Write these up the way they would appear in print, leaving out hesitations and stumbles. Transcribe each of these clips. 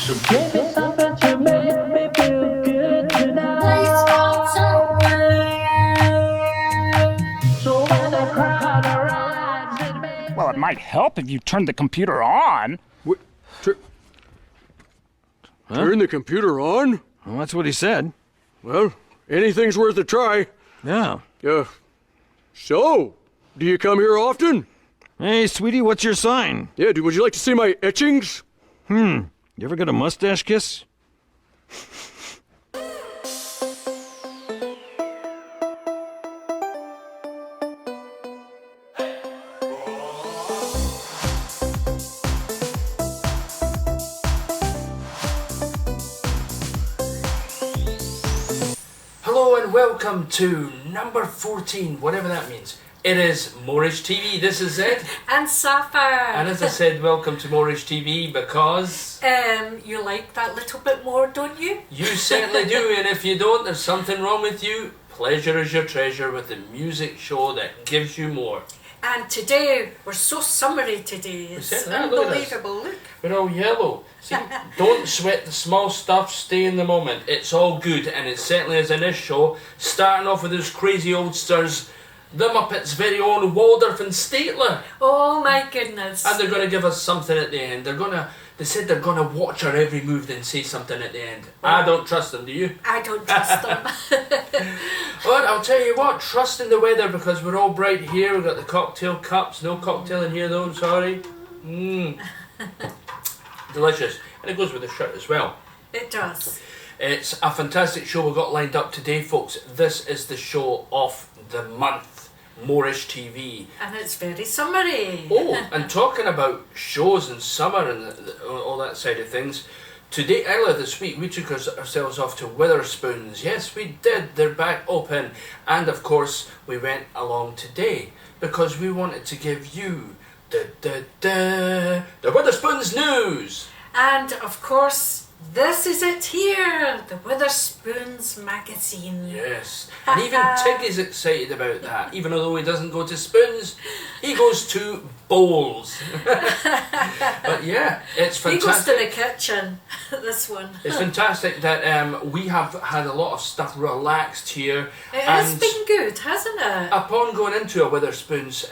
So give me something to make me feel good tonight. So when the crowd arrives, it makes Well, it might help if you turned the computer on. What? Turn the computer on? Well, that's what he said. Well, anything's worth a try. Yeah. So, do you come here often? Hey, sweetie, what's your sign? Yeah, would you like to see my etchings? You ever get a mustache kiss? Hello and welcome to number 14, whatever that means. It is Moreish TV, this is it. And Sapphire. And as I said, welcome to Moreish TV because... You like that little bit more, don't you? You certainly do, and if you don't, there's something wrong with you. Pleasure is your treasure with the music show that gives you more. And today, we're so summery today. It's unbelievable, look. We're all yellow. See, don't sweat the small stuff, stay in the moment. It's all good, and it certainly is in this show. Starting off with those crazy oldsters, the Muppets' very own Waldorf and Statler. Oh my goodness. And they're going to give us something at the end. They said they're going to watch our every move then say something at the end. I don't trust them, do you? I don't trust them. But I'll tell you what, trust in the weather because we're all bright here. We've got the cocktail cups. No cocktail in here though, I'm sorry. Delicious. And it goes with the shirt as well. It does. It's a fantastic show we've got lined up today, folks. This is the show of the month, Moreish TV. And it's very summery. Oh, and talking about shows in summer and all that side of things, today, earlier this week, we took ourselves off to Witherspoons. Yes, we did. They're back open. And of course, we went along today because we wanted to give you the Witherspoons news. And of course, this is it here, the Witherspoons magazine. Yes, and even Tiggy's excited about that. Even though he doesn't go to Spoons, he goes to Bowls. But yeah, it's fantastic. He goes to the kitchen, this one. It's fantastic that we have had a lot of stuff relaxed here. It has been good, hasn't it? Upon going into a Witherspoons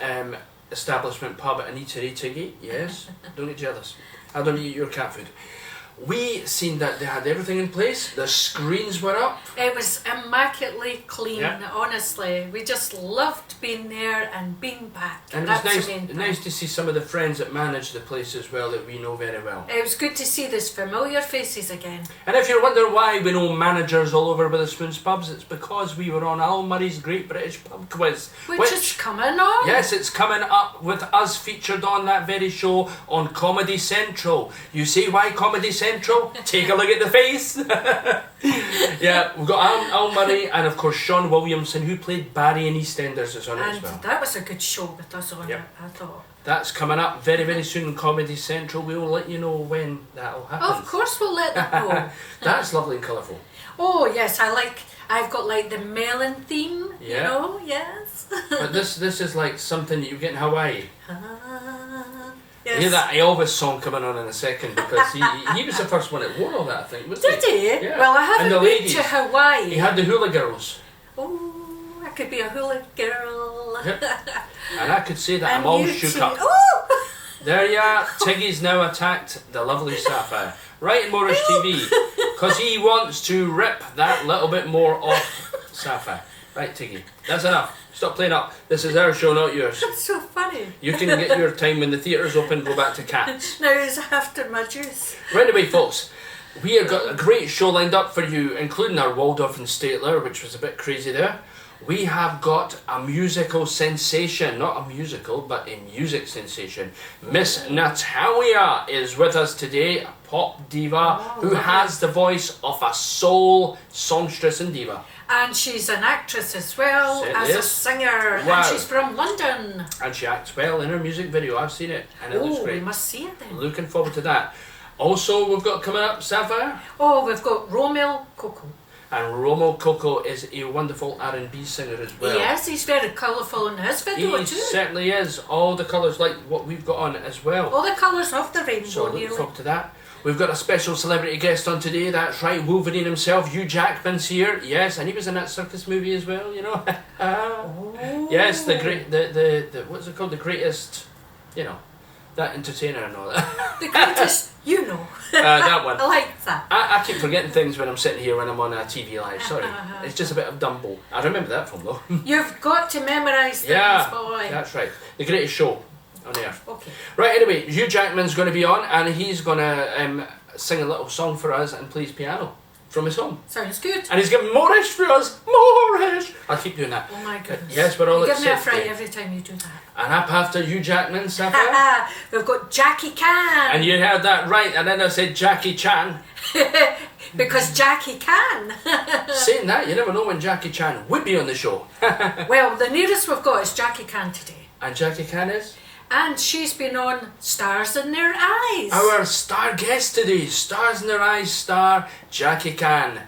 establishment, pub and eatery, Tiggy, yes, don't get jealous. I don't eat your cat food. We seen that they had everything in place. The screens were up. It was immaculately clean, Yeah. honestly. We just loved being there and being back. And it was nice to see some of the friends that manage the place as well that we know very well. It was good to see those familiar faces again. And if you're wondering why we know managers all over Witherspoons pubs, it's because we were on Al Murray's Great British Pub Quiz. Which is coming on. Yes, it's coming up with us featured on that very show on Comedy Central. You see why Comedy Central? Take a look at the face. Yeah, we've got Al Murray and of course Sean Williamson, who played Barry in EastEnders, is on it as well. And that was a good show with us on it, I thought. That's coming up very, very soon on Comedy Central. We will let you know when that'll happen. Of course we'll let them know. That's lovely and colourful. Oh yes, I've got like the melon theme, you know, yes. But this is like something that you get in Hawaii. Yes. You hear that Elvis song coming on in a second because he was the first one that wore all that, I think, wasn't Did he? Yeah. Well, I haven't And the been ladies. to Hawaii. He had the hula girls. Oh, I could be a hula girl. Yep. And I could say that And I'm all you shook too. up. Oh! There you are. Tiggy's now attacked the lovely Sapphire. Right in Moreish TV. Because he wants to rip that little bit more off Sapphire. Right, Tiggy. That's enough. Stop playing up. This is our show, not yours. That's so funny. You can get your time when the theatre's open, go back to cats. Now it's after my juice. Right away, folks. We have got a great show lined up for you, including our Waldorf and Statler, which was a bit crazy there. We have got a musical sensation, not a musical, but a music sensation. Miss Natalia is with us today, a pop diva who has the voice of a soul songstress and diva. And she's an actress as well as a singer. Wow. And she's from London. And she acts well in her music video. I've seen it and it looks great. We must see it then. Looking forward to that. Also, we've got coming up, Sapphire. Oh, we've got Romel Coco. And Romel Coco is a wonderful R&B singer as well. Yes, he's very colourful in his video He too. certainly is. All the colours like what we've got on it as well. All the colours of the rainbow. So looking forward to that. We've got a special celebrity guest on today. That's right, Wolverine himself, Hugh Jackman's here. Yes, and he was in that circus movie as well, you know. Yes, the what's it called? The greatest, you know, that entertainer and all that. The greatest, you know. That one. I like that. I keep forgetting things when I'm sitting here when I'm on a TV live. Sorry, it's just a bit of Dumbo. I remember that film though. You've got to memorise things, Yeah, boy. that's right. The greatest show on earth. Okay. Right, anyway, Hugh Jackman's going to be on and he's going to sing a little song for us and plays piano from his home. Sounds good. And he's giving Moreish for us. Moreish! I'll keep doing that. Oh my goodness. Yes, we're all you give me a excited. fright every time you do that. And up after Hugh Jackman, Sapphire. We've got Jackie Can. And you heard that right, and then I said Jackie Chan. Because Jackie can. Saying that, you never know when Jackie Chan would be on the show. Well, the nearest we've got is Jackie Can today. And Jackie Chan is? And she's been on Stars in Their Eyes. Our star guest today, Stars in Their Eyes star, Jackie Can.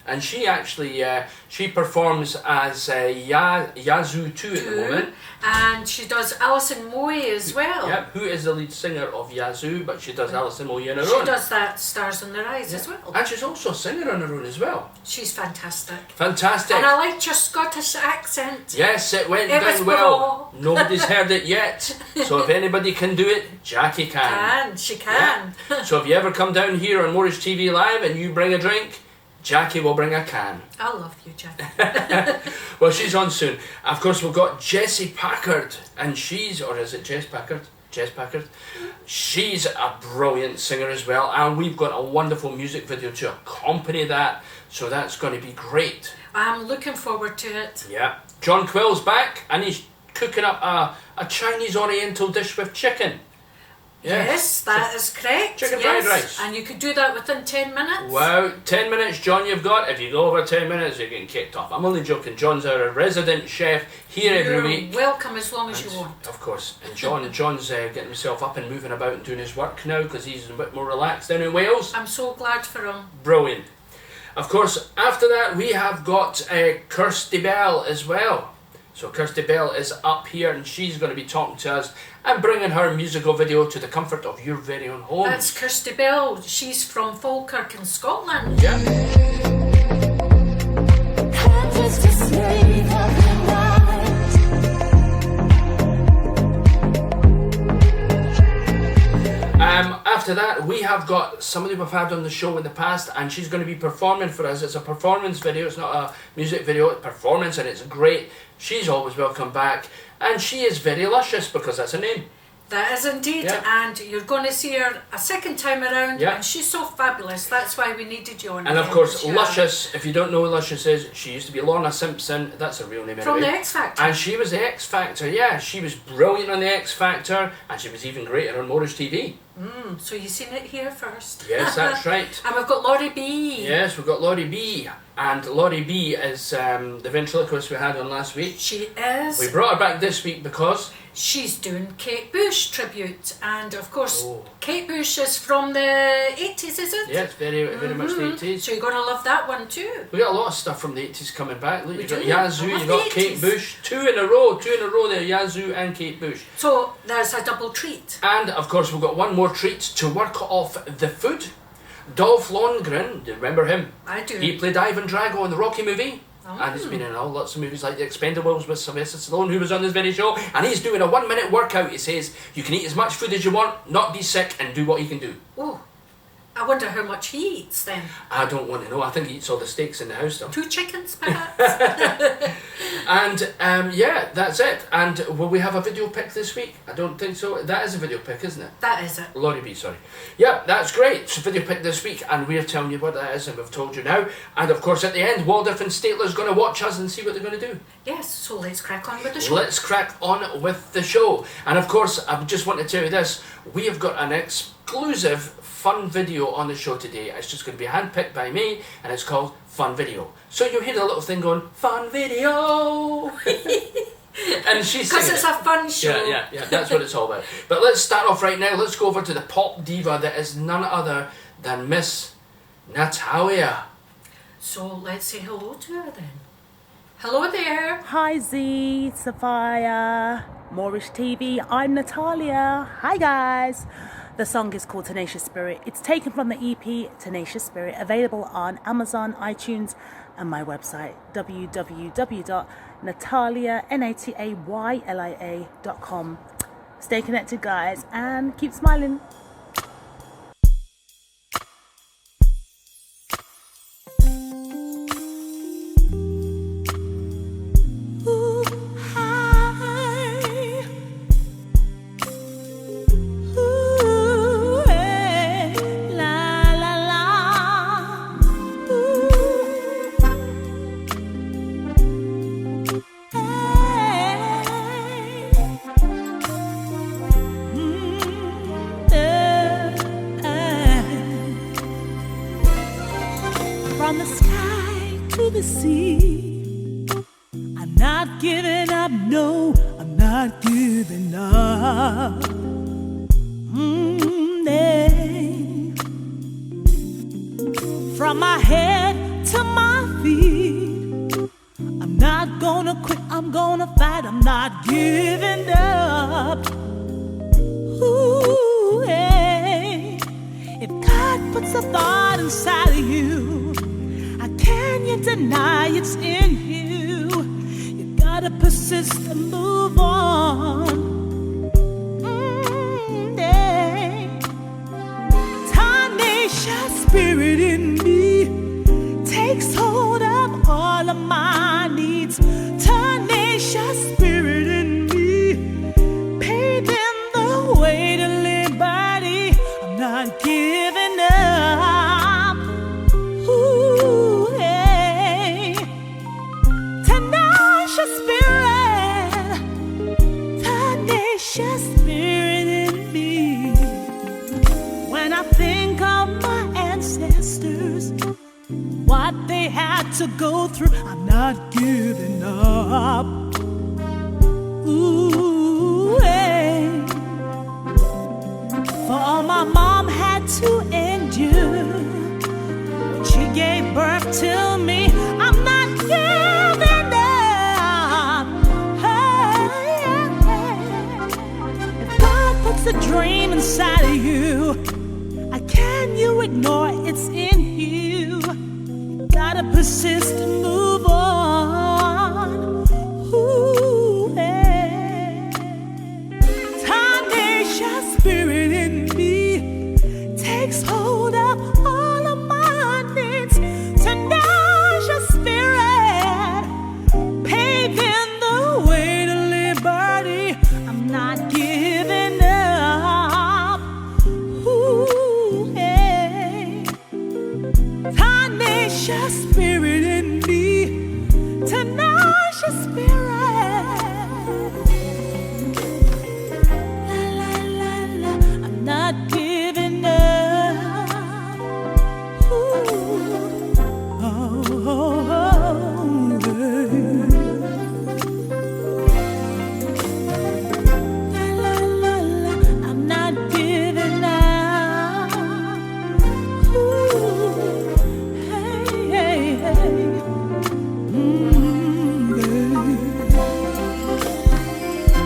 And she actually, she performs as Yazoo 2 at the moment. And she does alisonmoyet as well. Yep, who is the lead singer of Yazoo, but she does alisonmoyet on her She own. does that Stars in Their Eyes as well. And she's also a singer on her own as well. She's fantastic. Fantastic. And I liked your Scottish accent. Yes, it went It was down well. raw. Nobody's heard it yet. So if anybody can do it, Jackie can. She can. Yeah. So if you ever come down here on Moreish TV Live and you bring a drink, Jackie will bring a can. I love you, Jackie. Well, she's on soon. Of course, we've got Jessie Packard, and she's, or is it Jess Packard? Jess Packard. She's a brilliant singer as well, and we've got a wonderful music video to accompany that, so that's going to be great. I'm looking forward to it. Yeah. John Quill's back, and he's cooking up a Chinese Oriental dish with chicken. Yes, that is correct. Chicken yes. fried rice. And you could do that within 10 minutes. Wow, 10 minutes, John, you've got. If you go over 10 minutes, you're getting kicked off. I'm only joking. John's our resident chef here every You're week. welcome as long as you want. Of course. And John's getting himself up and moving about and doing his work now because he's a bit more relaxed down in Wales. I'm so glad for him. Brilliant. Of course, after that, we have got Kirsty Bell as well. So Kirsty Bell is up here and she's going to be talking to us and bringing her musical video to the comfort of your very own home. That's Kirsty Bell. She's from Falkirk in Scotland. Yeah. After that, we have got somebody we've had on the show in the past, and she's going to be performing for us. It's a performance video, it's not a music video, it's performance, and it's great. She's always welcome back, and she is very luscious because that's her name. That is indeed, Yeah. and you're going to see her a second time around, Yeah. and she's so fabulous. That's why we needed you on. And of again, course, Sharon. Luscious, if you don't know who Luscious is, she used to be Lorna Simpson, that's her real name From the anyway. Xfactor. And she was the Xfactor, yeah, she was brilliant on the Xfactor, and she was even greater on Moreish TV. So you've seen it here first. Yes, that's right. And we've got Laurie B. Yes, we've got Laurie B. And Laurie B is the ventriloquist we had on last week. She is. We brought her back this week because She's doing Kate Bush tribute, and of course, Oh. Kate Bush is from the 80s, is it? yeah, it's very much the 80s. So you're going to love that one too. We got a lot of stuff from the 80s coming back. Look, We you got do. Yazoo, I love you got the Kate 80s. Bush. Two in a row there, Yazoo and Kate Bush. So there's a double treat. And of course, we've got one more treat to work off the food. Dolph Lundgren, do you remember him? I do. He played Ivan Drago in the Rocky movie. Oh. And he's been in lots of movies like The Expendables with Sylvester Stallone, who was on this very show. And he's doing a 1-minute workout. He says, you can eat as much food as you want, not be sick, and do what you can do. Oh, I wonder how much he eats then. I don't want to know. I think he eats all the steaks in the house though. 2 chickens, perhaps? And yeah, that's it. And will we have a video pick this week? I don't think so. That is a video pick, isn't it? That is it. Laurie B, sorry. Yeah, that's great. So video pick this week, and we're telling you what that is, and we've told you now. And of course, at the end, Waldorf and Statler's going to watch us and see what they're going to do. Yes, so let's crack on with the show. Let's crack on with the show. And of course, I just want to tell you this. We have got an exclusive fun video on the show today. It's just going to be handpicked by me, and it's called Fun Video. So you'll hear the little thing going, Fun Video! And she's Because singing it's it. a fun show. Yeah, that's what it's all about. But let's start off right now. Let's go over to the pop diva that is none other than Miss Natalia. So let's say hello to her then. Hello there. Hi Z, Sophia, Moreish TV, I'm Natalia. Hi guys. The song is called Tenacious Spirit. It's taken from the EP Tenacious Spirit, available on Amazon, iTunes, and my website, www.natalialia.com. Stay connected, guys, and keep smiling. From the sky to the sea, I'm not giving up, no, I'm not giving up. From my head to my feet, I'm not gonna quit, I'm gonna fight, I'm not giving up. Ooh, hey. If God puts a thought inside of you, how can you deny it's in you? You gotta persist and move on. Yeah. Tenacious spirit in me takes hold of all of my needs. Tenacious spirit in me, paving the way to liberty. I'm not giving up. Ooh, hey. Tenacious spirit, tenacious spirit in me. When I think of my ancestors, what they had to go through, I'm not giving up. Ooh, hey. For all my mom had to endure when she gave birth to me, I'm not giving up. Hey, hey. If God puts a dream inside of you, how can you ignore it's in you? You gotta persist and move on. Ooh, hey. Tenacious spirit in me takes hold of all of my needs. Tenacious spirit, paving the way to liberty. I'm not giving up. Ooh, hey. Tenacious spirit in me, tenacious spirit. La la la la, I'm not giving up. Ooh, oh, oh, oh, yeah. La la la la, I'm not giving up. Ooh, hey, hey, hey.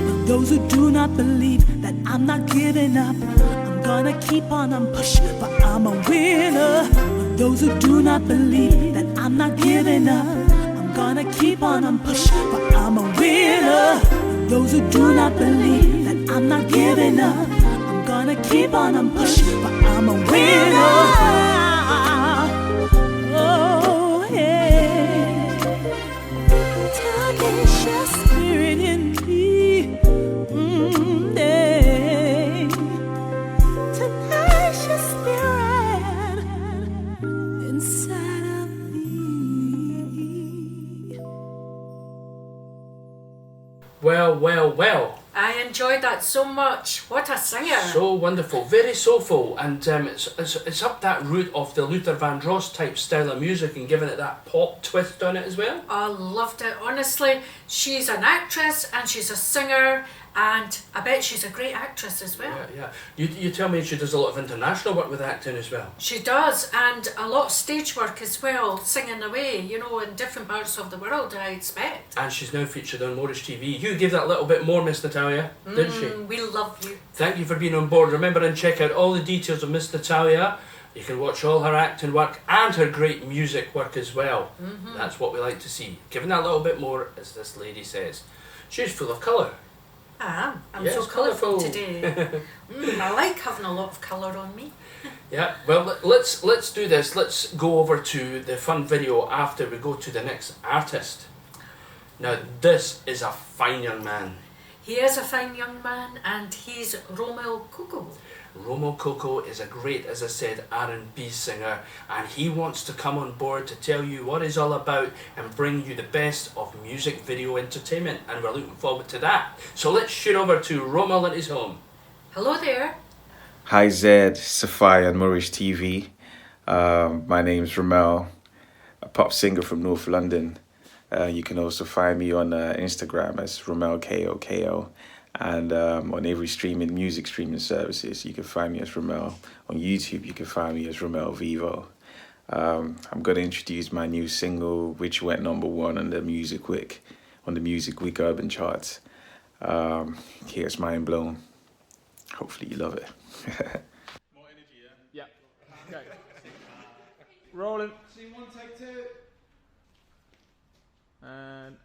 But those who do not believe that I'm not giving up, I'm gonna keep on push, but I'm a winner. But those who do not believe that I'm not giving up, I'm gonna keep on push, but I'm a winner. But those who do not believe that I'm not giving up, I'm gonna keep on push, but I'm a winner. Oh, yeah. Tenacious spirit in me. Yeah. Tenacious spirit inside of me. Well, well, well. I enjoyed that so much. What a singer. So wonderful, very soulful, and it's up that route of the Luther Vandross type style of music and giving it that pop twist on it as well. I loved it. Honestly, She's an actress and she's a singer, and I bet she's a great actress as well. Yeah. You tell me she does a lot of international work with acting as well. She does, and a lot of stage work as well, singing away, you know, in different parts of the world, I expect. And she's now featured on Moreish TV. You gave that a little bit more, Miss Natalia, didn't she? We love you. Thank you for being on board. Remember and check out all the details of Miss Natalia. You can watch all her acting work and her great music work as well. That's what we like to see. Giving that a little bit more, as this lady says. She's full of colour. I am. I'm Yes, so colourful colourful. today. I like having a lot of colour on me. Yeah, well, let's do this. Let's go over to the fun video after we go to the next artist. Now, this is a fine young man. He is a fine young man, and he's Romel Coco. Romel Coco is a great, as I said, R&B singer, and he wants to come on board to tell you what he's all about and bring you the best of music video entertainment, and we're looking forward to that. So let's shoot over to Romel at his home. Hello there. Hi Zed, Sophia and Moreish TV. My name's Romel, a pop singer from North London. You can also find me on Instagram as Romel KOKO, and on every music streaming services you can find me as Romel. On YouTube you can find me as Romel Vivo. I'm going to introduce my new single, which went #1 on the Music Week Urban charts. Here's Mind Blown. Hopefully you love it. More energy, yeah? Yeah. Okay. Rolling. Scene 1, take 2. And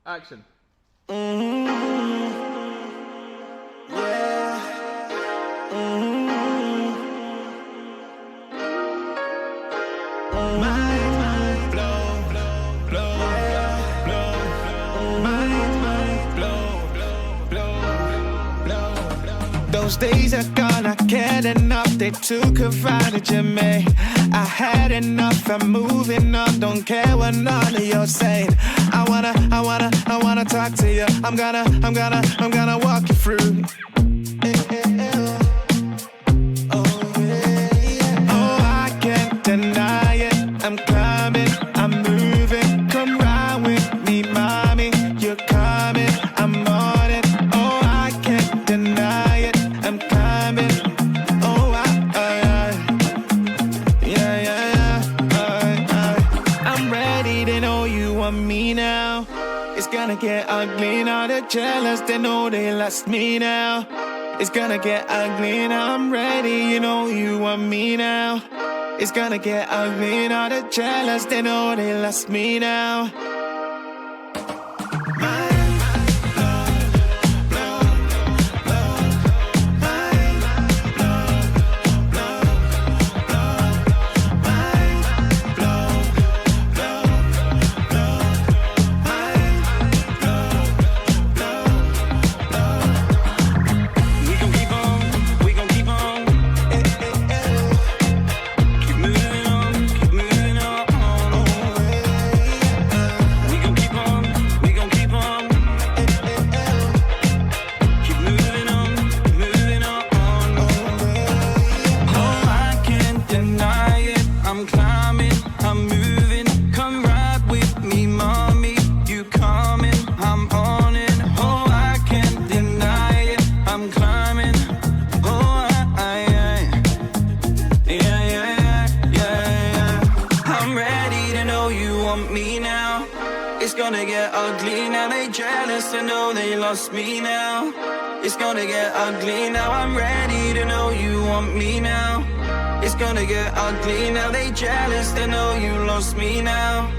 action. Mind blown, blow, mind blow. Those days are gone, I cared enough, they took advantage of me. I had enough, I'm moving on, don't care what none of you're saying. I wanna talk to you. I'm gonna walk you through. Oh, I can't deny it. I'm climbing, I'm moving. Come round with me, mommy. You're coming, I'm on it. Oh, I can't deny it. I'm climbing. Oh, I'm ready to know you want me now. It's gonna get ugly now. They're jealous, they know they lost me now. It's gonna get ugly now. I'm ready, you know you want me now. It's gonna get ugly now. They're jealous, they know they lost me now. Me now, it's gonna get ugly now. I'm ready to know you want me now. It's gonna get ugly now. They jealous, they know you lost me now.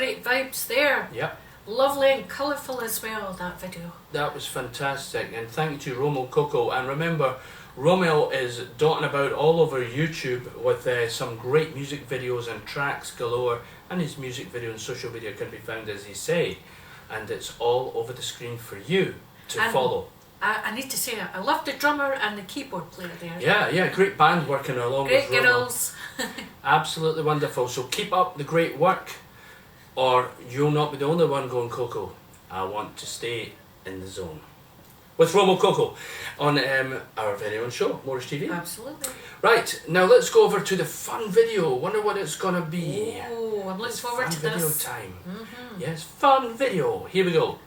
great vibes there. Yep. Lovely and colourful as well, that video. That was fantastic, and thank you to Romel Coco. And remember, Romel is dotting about all over YouTube with some great music videos and tracks galore, and his music video and social media can be found, as he say, and it's all over the screen for you to follow. I need to say, I love the drummer and the keyboard player there. Yeah, great band working along with Romel. Great girls. Absolutely wonderful. So keep up the great work, or you'll not be the only one going Coco. I want to stay in the zone. With Romel Coco on our very own show, Moreish TV. Absolutely. Right, now let's go over to the fun video. Wonder what it's going to be. Oh, I'm looking forward to video this. time. Yes, fun video. Here we go.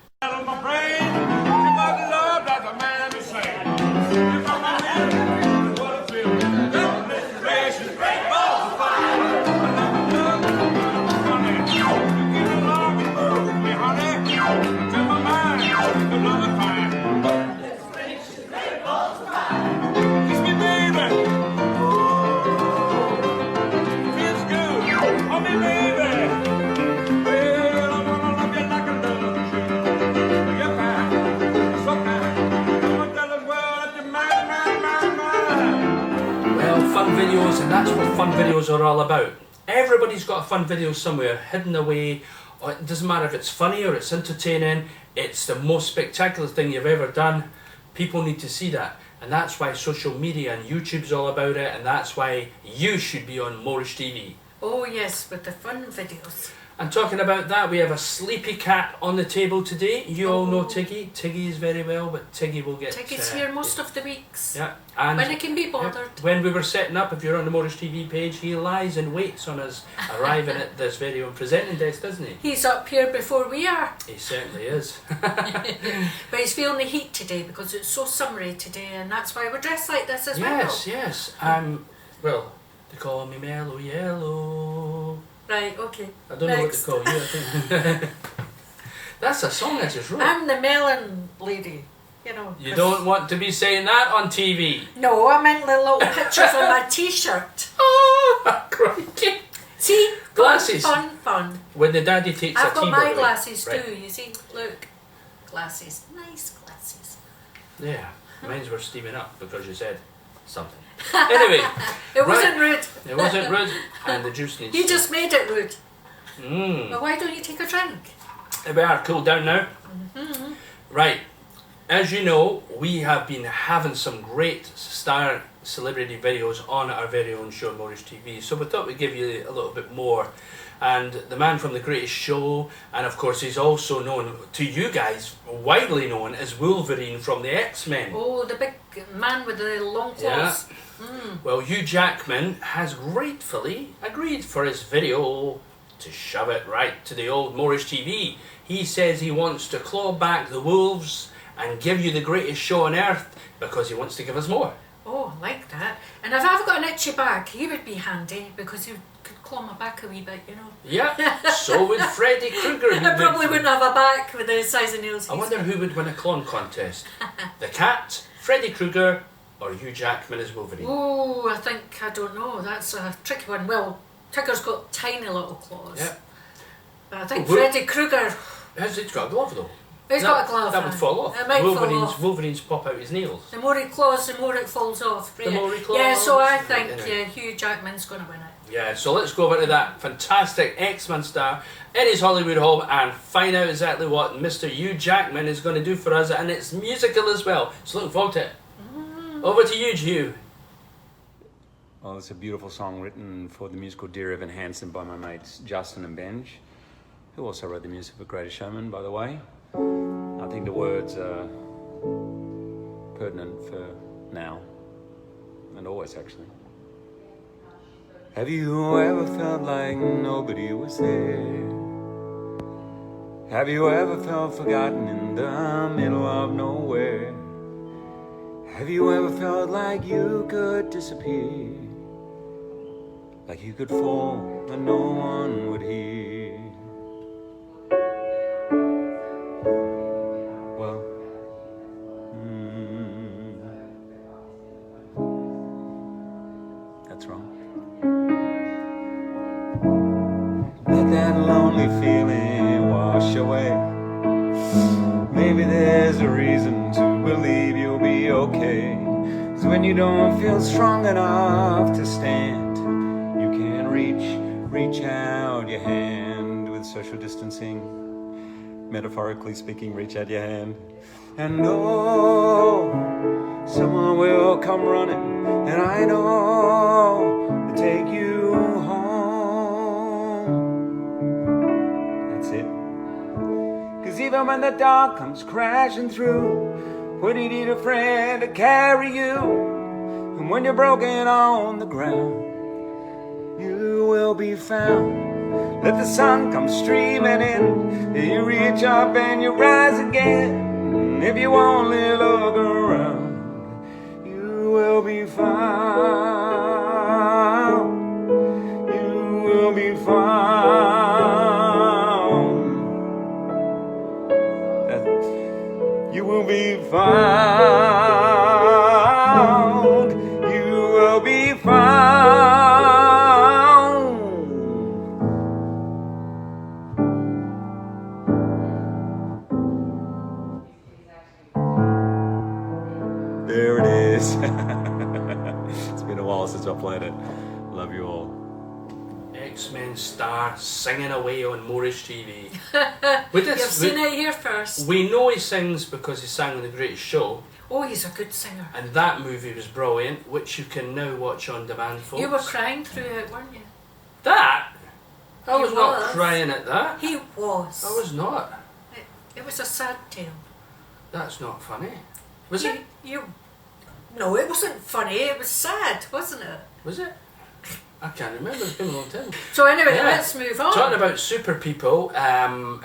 Videos, and that's what fun videos are all about. Everybody's got a fun video somewhere hidden away. It doesn't matter if it's funny or it's entertaining, it's the most spectacular thing you've ever done. People need to see that, and that's why social media and YouTube's all about it, and that's why you should be on Moreish TV. Oh yes, with the fun videos. And talking about that, we have a sleepy cat on the table today. You all know Tiggy. Tiggy is very well, but Tiggy will get... Tiggy's here most of the weeks. Yeah. And when he can be bothered. When we were setting up, if you're on the Moreish TV page, he lies and waits on us arriving at this very own presenting desk, doesn't he? He's up here before we are. He certainly is. But he's feeling the heat today because it's so summery today, and that's why we're dressed like this as well. Yes. Well, they call me Mellow Yellow. Right, okay. I don't know what to call you, I think. That's a song I just wrote. I'm the melon lady, you know. You don't want to be saying that on TV. No, I meant the little pictures on my t-shirt. Oh, crikey. See? Glasses. Fun. When the daddy takes I've a got tea my bottle. glasses Right. too, you see? Look. Glasses. Nice glasses. Yeah, mine were steaming up because you said something. Anyway. It wasn't rude. It wasn't rude, and the juice needs You just made it rude. Well, why don't you take a drink? We are cooled down now. Right. As you know, we have been having some great star celebrity videos on our very own show, Moreish TV. So we thought we'd give you a little bit more. And the man from The Greatest Show, and of course he's also known to you guys, widely known as Wolverine from the Xmen. Oh, the big man with the long claws. Yeah. Well, Hugh Jackman has gratefully agreed for his video to shove it right to the old Moreish TV. He says he wants to claw back the wolves and give you the greatest show on earth because he wants to give us more. Oh, I like that. And if I've got an itchy back, he would be handy because he could claw my back a wee bit, you know. Yeah, so would Freddy Krueger. I probably wouldn't have a back with the size of nails. I wonder who would win a clawing contest. The cat, Freddy Krueger, or Hugh Jackman as Wolverine? Oh, I don't know. That's a tricky one. Well, Tigger's got tiny little claws. Yeah. But I think Freddy Krueger... He's got a glove though. He's got a glove. That would fall off. It might fall off. Wolverine's pop out his nails. The more he claws, the more it falls off. The more he claws. Yeah, so I think Anyway. Hugh Jackman's going to win it. Yeah, so let's go over to that fantastic X-Men star in his Hollywood home and find out exactly what Mr. Hugh Jackman is going to do for us, and it's musical as well. So looking forward to it. Over to you, Hugh. Well, it's a beautiful song written for the musical Dear Evan Hansen by my mates Justin and Benj, who also wrote the music for Greatest Showman, by the way. I think the words are pertinent for now, and always actually. Have you ever felt like nobody was there? Have you ever felt forgotten in the middle of nowhere? Have you ever felt like you could disappear? Like you could fall and no one would hear? Well, that's wrong. Let that lonely feeling away. Maybe there's a reason to believe you'll be okay. 'Cause when you don't feel strong enough to stand, you can reach out your hand with social distancing. Metaphorically speaking, reach out your hand. And oh, someone will come running, and I know to take you home. That's it. 'Cause even when the dark comes crashing through, when you need a friend to carry you, and when you're broken on the ground, you will be found. Let the sun come streaming in, you reach up and you rise again. If you only look around, you will be found. You will be found. You will be found. You will be found. There it is. It's been a while since I played it. Love you all. Xmen star singing away on Moreish TV. You've seen it here first. We know he sings because he sang on The Greatest Show. Oh, he's a good singer. And that movie was brilliant, which you can now watch on demand, folks. You were crying through it, weren't you? That? I was not was. crying at that. He was. I was not. It was a sad tale. That's not funny. Was it? No, it wasn't funny. It was sad, wasn't it? Was it? I can't remember. It's been a long time. So anyway, let's move on. Talking about super people,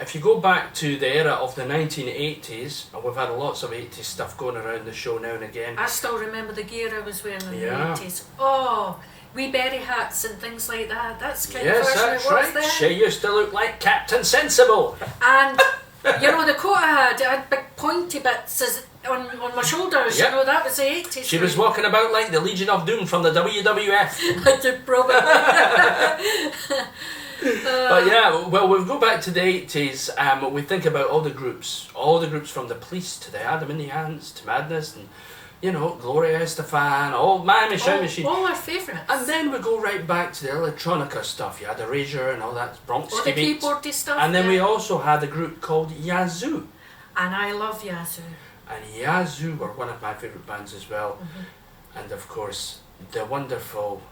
if you go back to the era of the 1980s, and we've had lots of 80s stuff going around the show now and again. I still remember the gear I was wearing in the Yeah. 80s. Oh, wee berry hats and things like that. That's kind Yes, of version that's it was right. then. She used to look like Captain Sensible. And you know the coat I had big pointy bits on my shoulders. Yep. You know, that was the 80s. She was walking about like the Legion of Doom from the WWF. I did probably. But yeah, well, we'll go back to the 80s. We think about all the groups from the Police to the Adam in the Ants to Madness, and you know, Gloria Estefan, all Miami Sound Machine. All our favourites. And then we go right back to the electronica stuff. You had Erasure and all that Bronx All the beats. keyboardy stuff. And then we also had a group called Yazoo. And I love Yazoo. And Yazoo were one of my favourite bands as well. And of course, the wonderful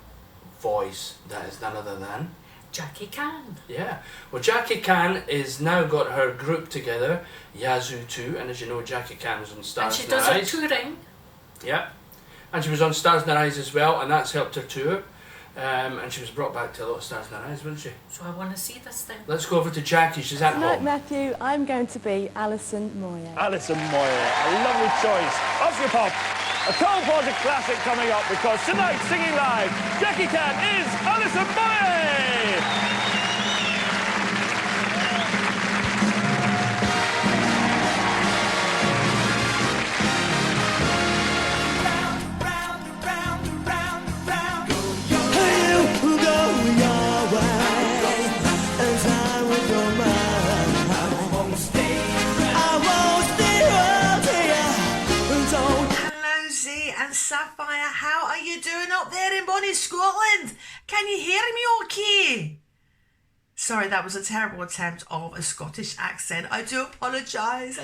voice that is none other than Jackie Can. Yeah. Well, Jackie Can is now got her group together, Yazoo 2, and as you know, Jackie Can was on Stars And she in does Her her Eyes. touring. Yeah. And she was on Stars in Her Eyes as well, and that's helped her tour. And she was brought back to a lot of Stars in Her Eyes, wasn't she? So I want to see this thing. Let's go over to Jackie. She's at Tonight, home. Matthew, I'm going to be Alisonmoyet. Alisonmoyet, a lovely choice. Oscar Pop, a Cole Porter classic coming up because tonight, singing live, Jackie Can is Alisonmoyet! Sapphire, how are you doing up there in Bonnie, Scotland? Can you hear me okay? Sorry, that was a terrible attempt of a Scottish accent. I do apologise.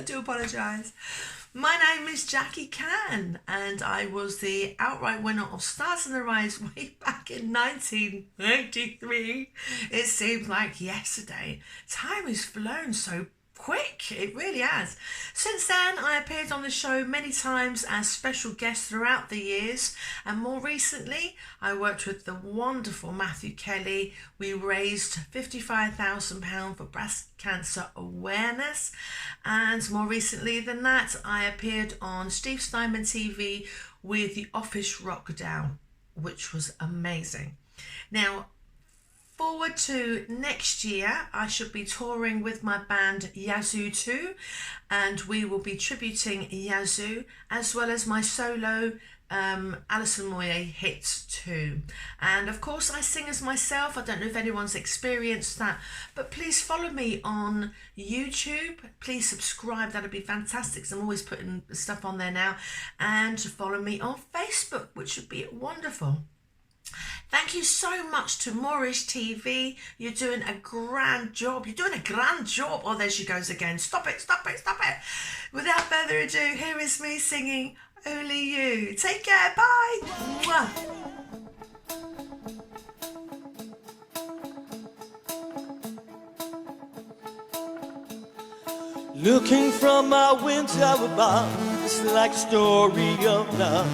My name is Jackie Can, and I was the outright winner of Stars in the Rise way back in 1993. It seems like yesterday. Time has flown so quick, it really has. Since then, I appeared on the show many times as special guest throughout the years, and more recently, I worked with the wonderful Matthew Kelly. We raised £55,000 for breast cancer awareness, and more recently than that, I appeared on Steve Steinman TV with the Office Rockdown, which was amazing. Now, forward to next year, I should be touring with my band Yazoo 2, and we will be tributing Yazoo as well as my solo alisonmoyet hits too. And of course I sing as myself. I don't know if anyone's experienced that, but please follow me on YouTube. Please subscribe, that'd be fantastic, 'cause I'm always putting stuff on there now. And follow me on Facebook, which would be wonderful. Thank you so much to Moreish TV. You're doing a grand job. You're doing a grand job. Oh, there she goes again. Stop it, stop it, stop it. Without further ado, here is me singing Only You. Take care. Bye. Mwah. Looking from my window above, it's like a story of love.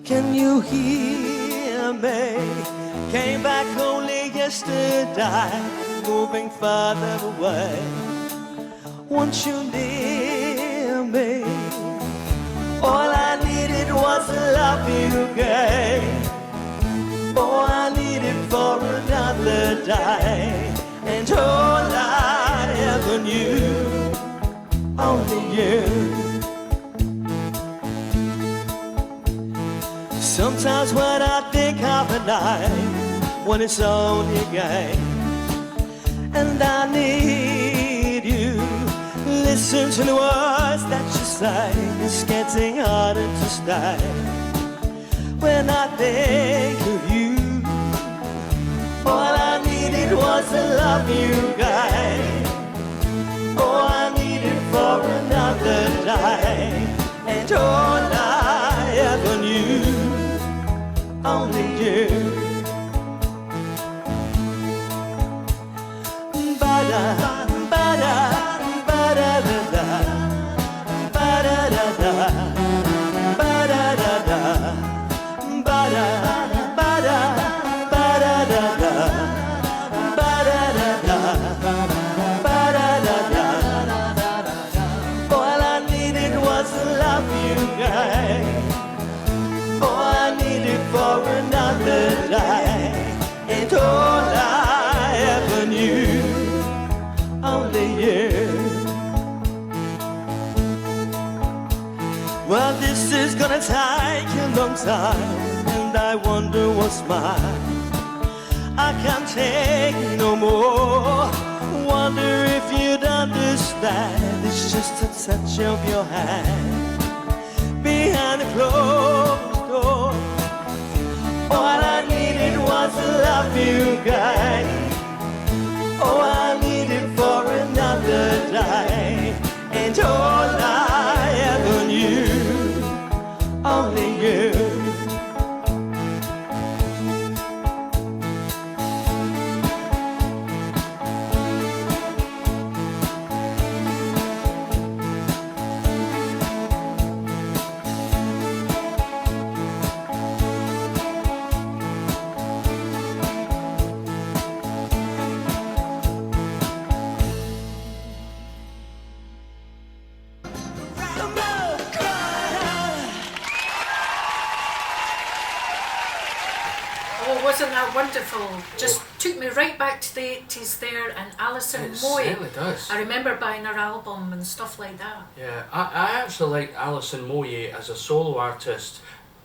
Can you hear me? Came back only yesterday, moving farther away. Once you near me, all I needed was a love you gave. All I needed for another day, and all I ever knew, only you. Sometimes when I think of a night, when it's only a game, and I need you, listen to the words that you say, it's getting harder to stay. When I think of you, all I needed was a love you gave. All I needed for another day, and all I ever knew, only you. Ba-da, ba-da, ba-da-da-da, ba-da-da-da, ba-da-da-da, ba-da, ba-da, ba-da-da-da, ba-da-da-da, ba-da-da-da. All I needed was a love you gave. All I needed for another day, and all I ever knew, only you. Well, this is gonna take a long time, and I wonder what's mine. I can't take no more. Wonder if you'd understand. It's just a touch of your hand behind the closed door. All I needed was a love you gave. All I needed for another day, and all I ever knew, only you. Wasn't that wonderful? Just took me right back to the 80s there, and alisonmoyet. It certainly does. I remember buying her album and stuff like that. Yeah, I actually like alisonmoyet as a solo artist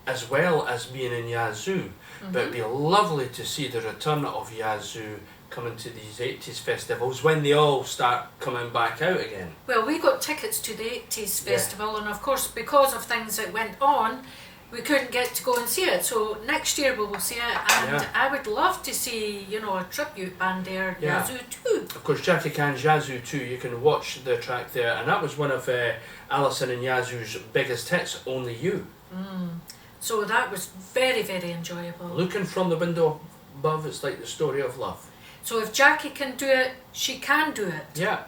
as well as being in Yazoo. But it'd be lovely to see the return of Yazoo coming to these 80s festivals when they all start coming back out again. Well, we got tickets to the 80s festival, and of course because of things that went on, we couldn't get to go and see it. So next year we will see it, and I would love to see, you know, a tribute band there, Yazoo too. Of course, Jackie Can's Yazoo too, you can watch the track there, and that was one of Alison and Yazoo's biggest hits, Only You. So that was very, very enjoyable. Looking from the window above, it's like the story of love. So if Jackie can do it, she can do it. Yeah,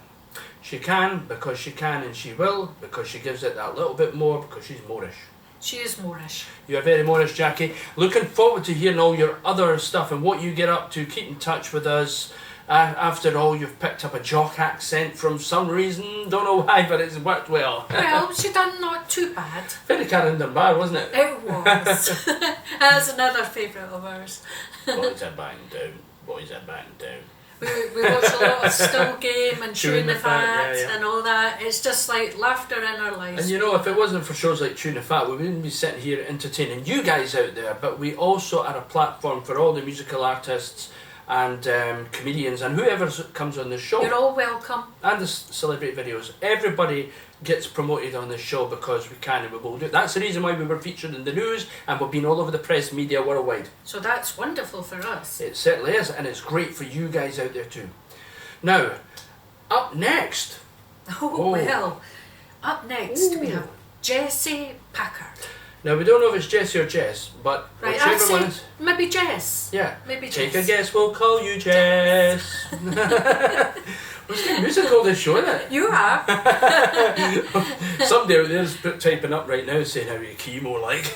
she can, because she can, and she will, because she gives it that little bit more, because she's Moreish. She is Moreish. You're very Moreish, Jackie. Looking forward to hearing all your other stuff and what you get up to. Keep in touch with us. After all, you've picked up a jock accent from some reason. Don't know why, but it's worked well. Well, she done not too bad. Very Karen Dunbar, wasn't it? It was. That's another favourite of ours. Boys are bang down. Boys are bang down. We watch a lot of Still Game and Chewing Chewing the the Fat, Fat yeah. and all that. It's just like laughter in our lives. And you know, if it wasn't for shows like Tune the Fat, we wouldn't be sitting here entertaining you guys out there. But we also are a platform for all the musical artists and comedians and whoever comes on the show. You're all welcome. And the celebrity videos. Everybody gets promoted on this show because we can and we will do it. That's the reason why we were featured in the news and we've been all over the press media worldwide. So that's wonderful for us. It certainly is, and it's great for you guys out there too. Now, up next. Oh, well. Up next we have Jessie Packard. Now, we don't know if it's Jessie or Jess, but Right, I'd whichever say one is... maybe Jess. Yeah. Maybe Take Jess. a guess, we'll call you Jess. What's the musical this show, isn't it? You are. Somebody out there's typing up right now saying how you chemo like.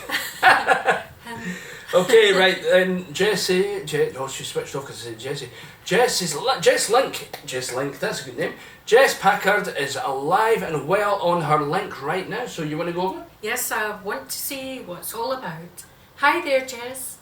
Okay, right, then Jessie, oh, she switched off because I said Jessie. Jess Link, that's a good name. Jess Packard is alive and well on her link right now, so you want to go over? Yes, I want to see what it's all about. Hi there, Jess.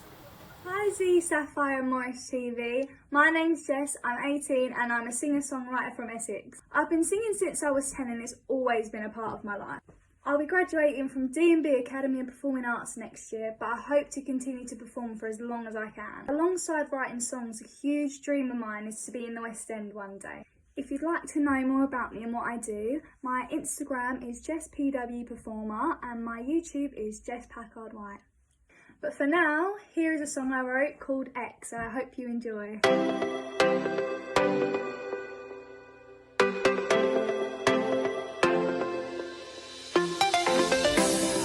Hi Z, Sapphire and Moreish TV. My name's Jess, I'm 18 and I'm a singer-songwriter from Essex. I've been singing since I was 10 and it's always been a part of my life. I'll be graduating from D&B Academy in Performing Arts next year, but I hope to continue to perform for as long as I can. Alongside writing songs, a huge dream of mine is to be in the West End one day. If you'd like to know more about me and what I do, my Instagram is JessPWPerformer and my YouTube is Jess Packard White. But for now, here is a song I wrote called X, and I hope you enjoy.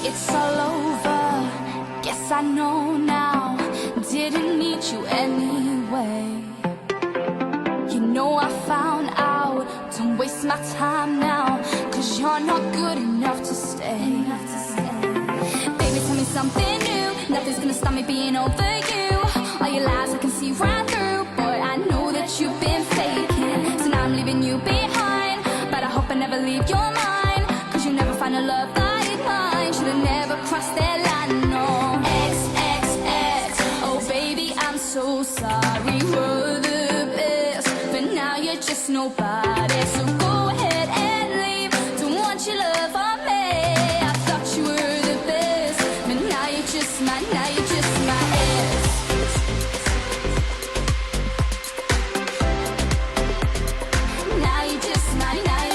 It's all over, guess I know now. Didn't need you anyway. You know I found out, don't waste my time now, 'cause you're not good enough to stay. Baby, tell me something new, nothing's gonna stop me being over you. All your lies I can see right through, boy, I know that you've been faking. So now I'm leaving you behind, but I hope I never leave your mind, 'cause you never find a love like mine. Should've never crossed that line, no. X, oh baby, I'm so sorry, we're the best, but now you're just nobody. So go ahead and leave, don't want your love on me. I thought you were the best, but now you're just my ex. Now you're just my ex.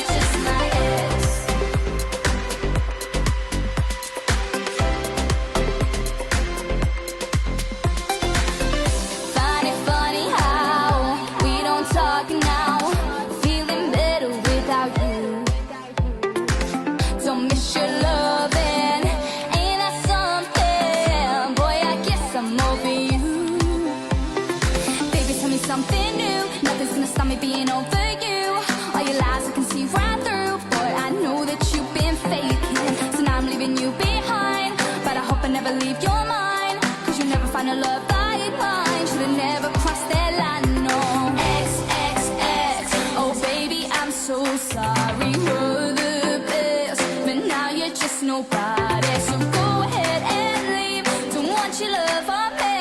Funny how we don't talk now. Feeling better without you. Don't miss your loving. Ain't that something? Boy, I guess I'm over you. Baby, tell me something new. Nothing's gonna stop me being over you. All your lies I can see right through. Boy, I know that you've been faking. So now I'm leaving you behind, but I hope I never leave your mind, 'cause you'll never find a love like mine. Should've never crossed that line, no. X, oh baby, I'm so sorry, we're the best, but now you're just nobody. So go ahead and leave, don't want your love on me.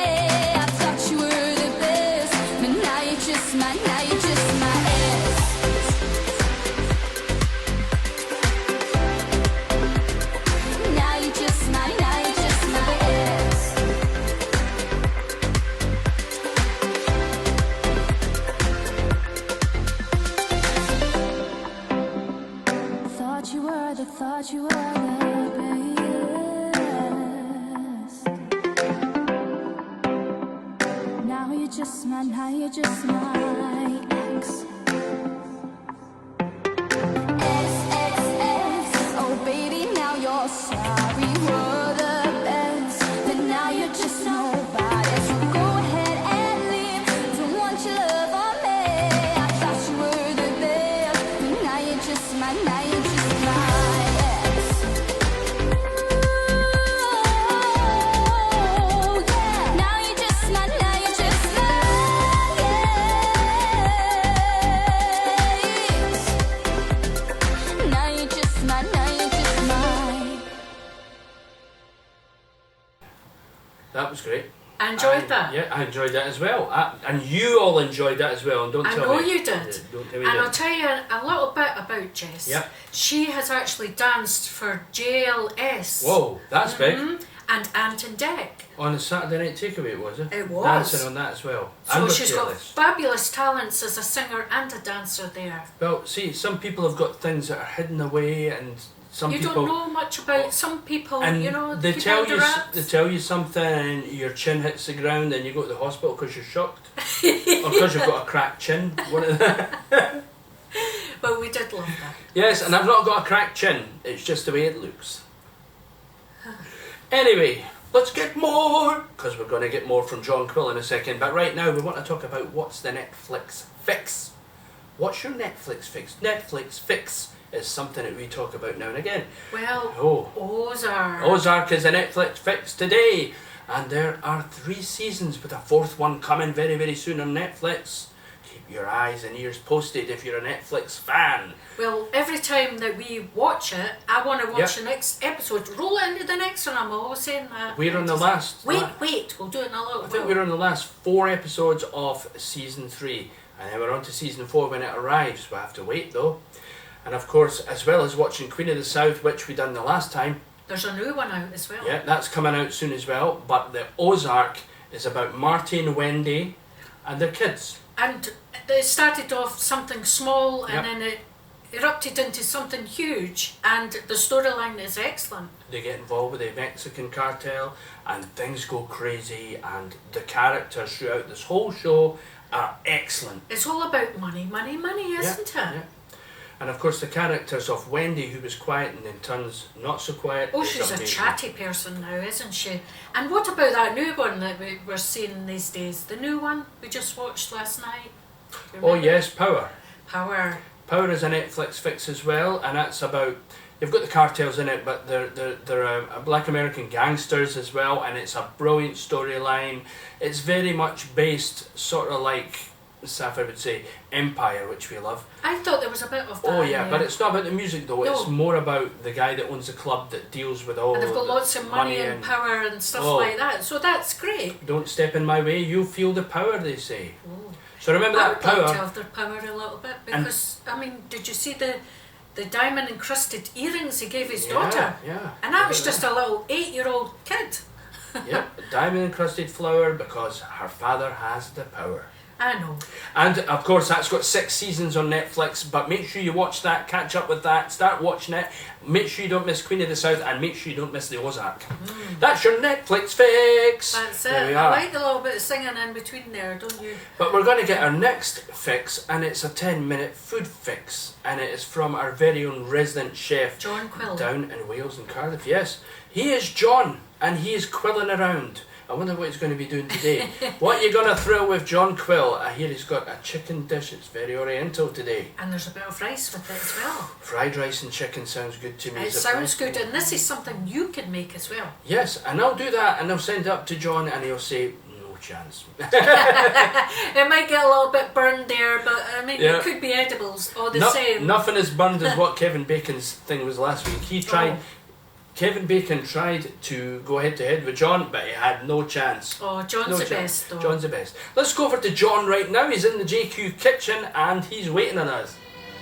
I thought you were the best, but now you're just my ex. Now you're just my ex. Thought you were the best. Now you're just my ex. X, oh baby, now you're sorry, we're the best, but now you're just nobody. So go ahead and leave, don't want your love on me. I thought you were the best, but now you're just my ex. Oh, yeah. Now you're just my ex. Now you're just my. That was great. I enjoyed that. Yeah, I enjoyed that as well. And you all enjoyed that as well. And don't I tell know me. you did. Don't tell me And you I'll didn't. tell you a little bit about Jess. Yeah. She has actually danced for JLS. Whoa, that's big. And Ant and Dec. On a Saturday Night Takeaway, was it? It was. Dancing on that as well. So And with she's got JLS. fabulous talents as a singer and a dancer there. Well, see, some people have got things that are hidden away, and some You people. don't know much about some people, And you know, they keep tell under you wraps. they tell you something, and your chin hits the ground, and you go to the hospital because you're shocked, or because you've got a cracked chin. One of the But we did love that. Yes, and I've not got a cracked chin. It's just the way it looks. Anyway, let's get more, because we're going to get more from John Quill in a second. But right now, we want to talk about what's the Netflix fix. What's your Netflix fix? Netflix fix is something that we talk about now and again. Well, Ozark. Ozark is a Netflix fix today, and there are 3 seasons with a 4th one coming very, very soon on Netflix. Keep your eyes and ears posted if you're a Netflix fan. Well, every time that we watch it, I want to watch Yep. the next episode. Roll it into the next one. I'm always saying that. We're on the last. Wait, we'll do it in a little I think while. we're on the last 4 episodes of season 3, and then we're on to season 4 when it arrives. We have to wait though. And of course, as well as watching Queen of the South, which we done the last time. There's a new one out as well. Yeah, that's coming out soon as well. But the Ozark is about Marty and Wendy and their kids. And it started off something small and Yep. then it erupted into something huge, and the storyline is excellent. They get involved with the Mexican cartel, and things go crazy, and the characters throughout this whole show are excellent. It's all about money, money, money, isn't it? Yeah. And of course the characters of Wendy, who was quiet and then turns not so quiet. Oh, is she's a amazing. chatty person now, isn't she? And what about that new one that we're seeing these days? The new one we just watched last night? Do you Oh remember? yes, Power. Power. Power is a Netflix fix as well, and that's about, you've got the cartels in it, but they're black American gangsters as well, and it's a brilliant storyline. It's very much based sort of like, Sapphire would say, Empire, which we love. I thought there was a bit of that. Oh yeah, in but there. it's not about the music though. No. It's more about the guy that owns the club that deals with all. And they've got the lots of money and power and stuff Oh. like that. So that's great. Don't step in my way, you'll feel the power, they say. Oh. So remember I that would power. like to have their power a little bit because, I mean, did you see the diamond encrusted earrings he gave his daughter? Yeah. And that was just a little 8-year-old kid. Yep, a diamond encrusted flower because her father has the power. I know. And of course that's got 6 seasons on Netflix, but make sure you watch that, catch up with that, start watching it, make sure you don't miss Queen of the South, and make sure you don't miss the Ozark. That's your Netflix fix! That's There we it. I are. like the little bit of singing in between there, don't you? But we're going to get our next fix, and it's a 10-minute food fix, and it is from our very own resident chef John Quill. down in Wales and Cardiff. Yes, he is John, and he is quilling around. I wonder what he's going to be doing today. What are you going to throw with John Quill? I hear he's got a chicken dish. It's very oriental today. And there's a bit of rice with it as well. Fried rice and chicken sounds good to me. It as a sounds friend. good, and this is something you can make as well. Yes, and I'll do that, and I'll send it up to John, and he'll say, no chance. It might get a little bit burned there, but I mean, Yeah. it could be edibles or the No- same. Nothing as burned as what Kevin Bacon's thing was last week. He tried. Oh. Kevin Bacon tried to go head to head with John, but he had no chance. Oh, John's No the chance. best, though. John's the best. Let's go over to John right now. He's in the JQ kitchen and he's waiting on us.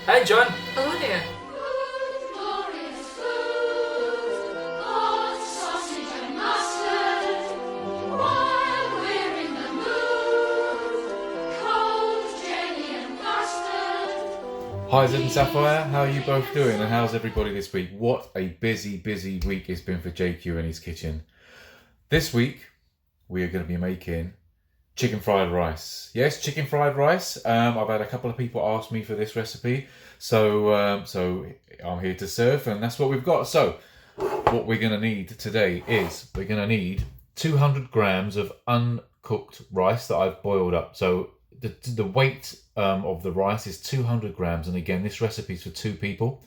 Hi, John. Hello there. Hi Zed and Sapphire, how are you both doing and how's everybody this week? What a busy week it's been for JQ and his kitchen. This week we are going to be making chicken fried rice. Yes, chicken fried rice. I've had a couple of people ask me for this recipe, so I'm here to serve, and that's what we've got. So what we're going to need today is we're going to need 200 grams of uncooked rice that I've boiled up. So the weight of the rice is 200 grams, and again this recipe is for 2 people.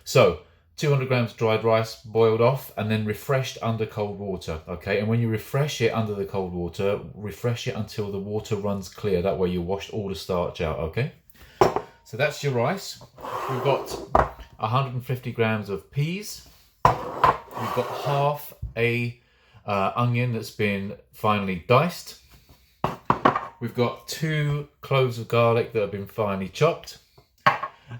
So 200 grams dried rice boiled off and then refreshed under cold water. Okay, and when you refresh it under the cold water, refresh it until the water runs clear. That way you washed all the starch out. Okay, so that's your rice. We've got 150 grams of peas. We've got half a onion that's been finely diced. We've got 2 cloves of garlic that have been finely chopped.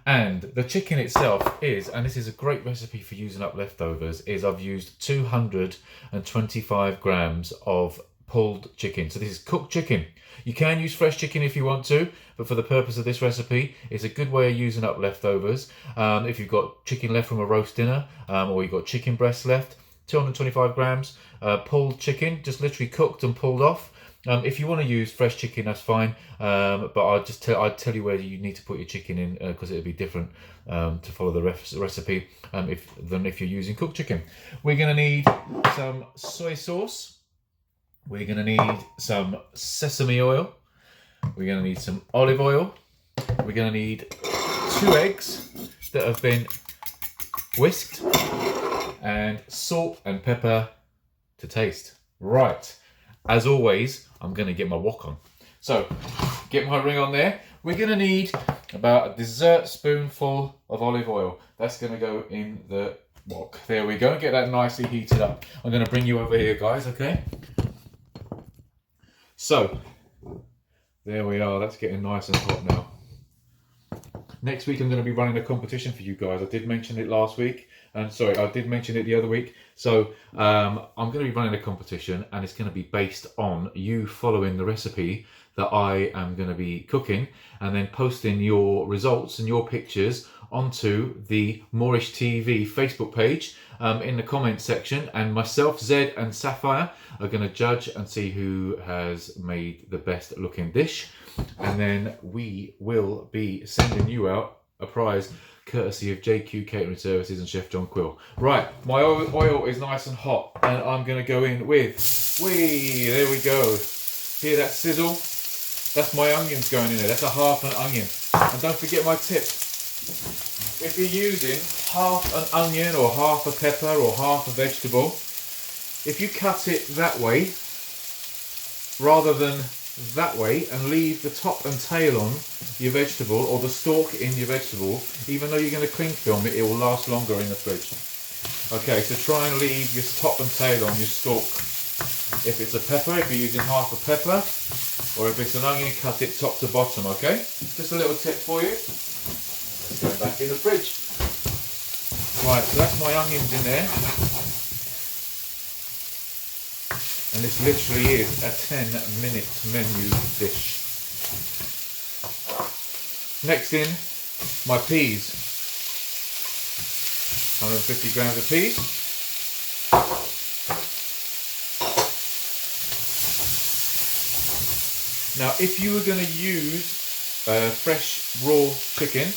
And the chicken itself is, and this is a great recipe for using up leftovers, is I've used 225 grams of pulled chicken. So this is cooked chicken. You can use fresh chicken if you want to, but for the purpose of this recipe, it's a good way of using up leftovers. If you've got chicken left from a roast dinner, or you've got chicken breast left, 225 grams pulled chicken, just literally cooked and pulled off. If you want to use fresh chicken, that's fine, but I'd tell you where you need to put your chicken in, because it'll be different to follow the recipe than if you're using cooked chicken. We're going to need some soy sauce. We're going to need some sesame oil. We're going to need some olive oil. We're going to need 2 eggs that have been whisked, and salt and pepper to taste. Right, as always, I'm going to get my wok on. So, get my ring on there. We're going to need about a dessert spoonful of olive oil. That's going to go in the wok. There we go. Get that nicely heated up. I'm going to bring you over here, guys, okay? So, there we are. That's getting nice and hot now. Next week I'm going to be running a competition for you guys. I did mention it last week. And sorry, I did mention it the other week. So I'm going to be running a competition, and it's going to be based on you following the recipe that I am going to be cooking, and then posting your results and your pictures onto the Moreish TV Facebook page in the comments section, and myself, Zed and Sapphire are going to judge and see who has made the best looking dish, and then we will be sending you out a prize courtesy of JQ Catering Services and Chef John Quill. Right, my oil is nice and hot, and I'm going to go in with, there we go. Hear that sizzle? That's my onions going in there. That's a half an onion. And don't forget my tip. If you're using half an onion or half a pepper or half a vegetable, if you cut it that way rather than that way and leave the top and tail on your vegetable, or the stalk in your vegetable, even though you're going to cling film it, it will last longer in the fridge. Okay, so try and leave your top and tail on your stalk. If it's a pepper, if you're using half a pepper, or if it's an onion, cut it top to bottom, okay? Just a little tip for you. Let's go back in the fridge. Right, so that's my onions in there. And this literally is a 10-minute menu dish. Next in, my peas. 150 grams of peas. Now, if you were going to use fresh raw chicken,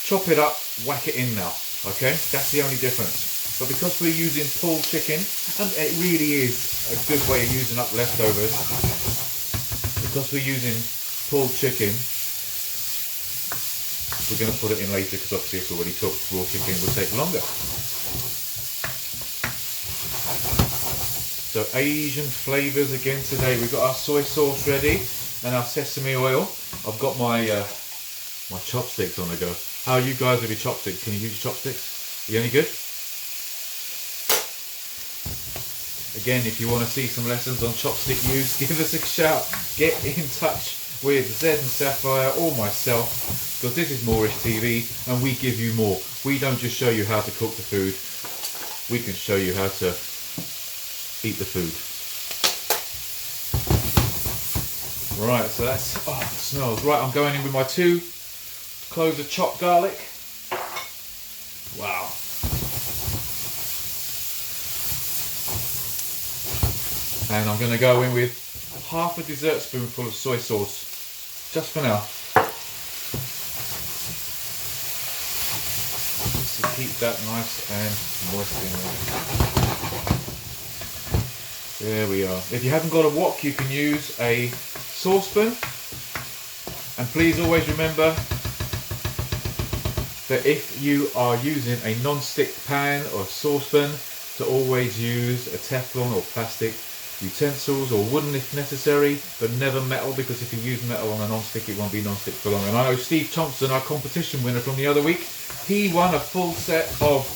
chop it up, whack it in now, okay? That's the only difference. But because we're using pulled chicken, and it really is a good way of using up leftovers, because we're using pulled chicken, we're going to put it in later because obviously it's already cooked. Raw chicken will take longer. So Asian flavours again today. We've got our soy sauce ready and our sesame oil. I've got my my chopsticks on the go. How are you guys with your chopsticks? Can you use your chopsticks? Are you any good? Again, if you want to see some lessons on chopstick use, give us a shout. Get in touch with Zed and Sapphire or myself, because this is Moreish TV and we give you more. We don't just show you how to cook the food, we can show you how to eat the food. Right, so that's, oh, it smells. Right, I'm going in with my 2 cloves of chopped garlic. Wow. And I'm going to go in with half a dessert spoonful of soy sauce, just for now. Just to keep that nice and moist in there. There we are. If you haven't got a wok, you can use a saucepan. And please always remember that if you are using a non-stick pan or saucepan, to always use a Teflon or plastic utensils, or wooden if necessary, but never metal, because if you use metal on a non-stick, it won't be non-stick for long. And I know Steve Thompson, our competition winner from the other week, he won a full set of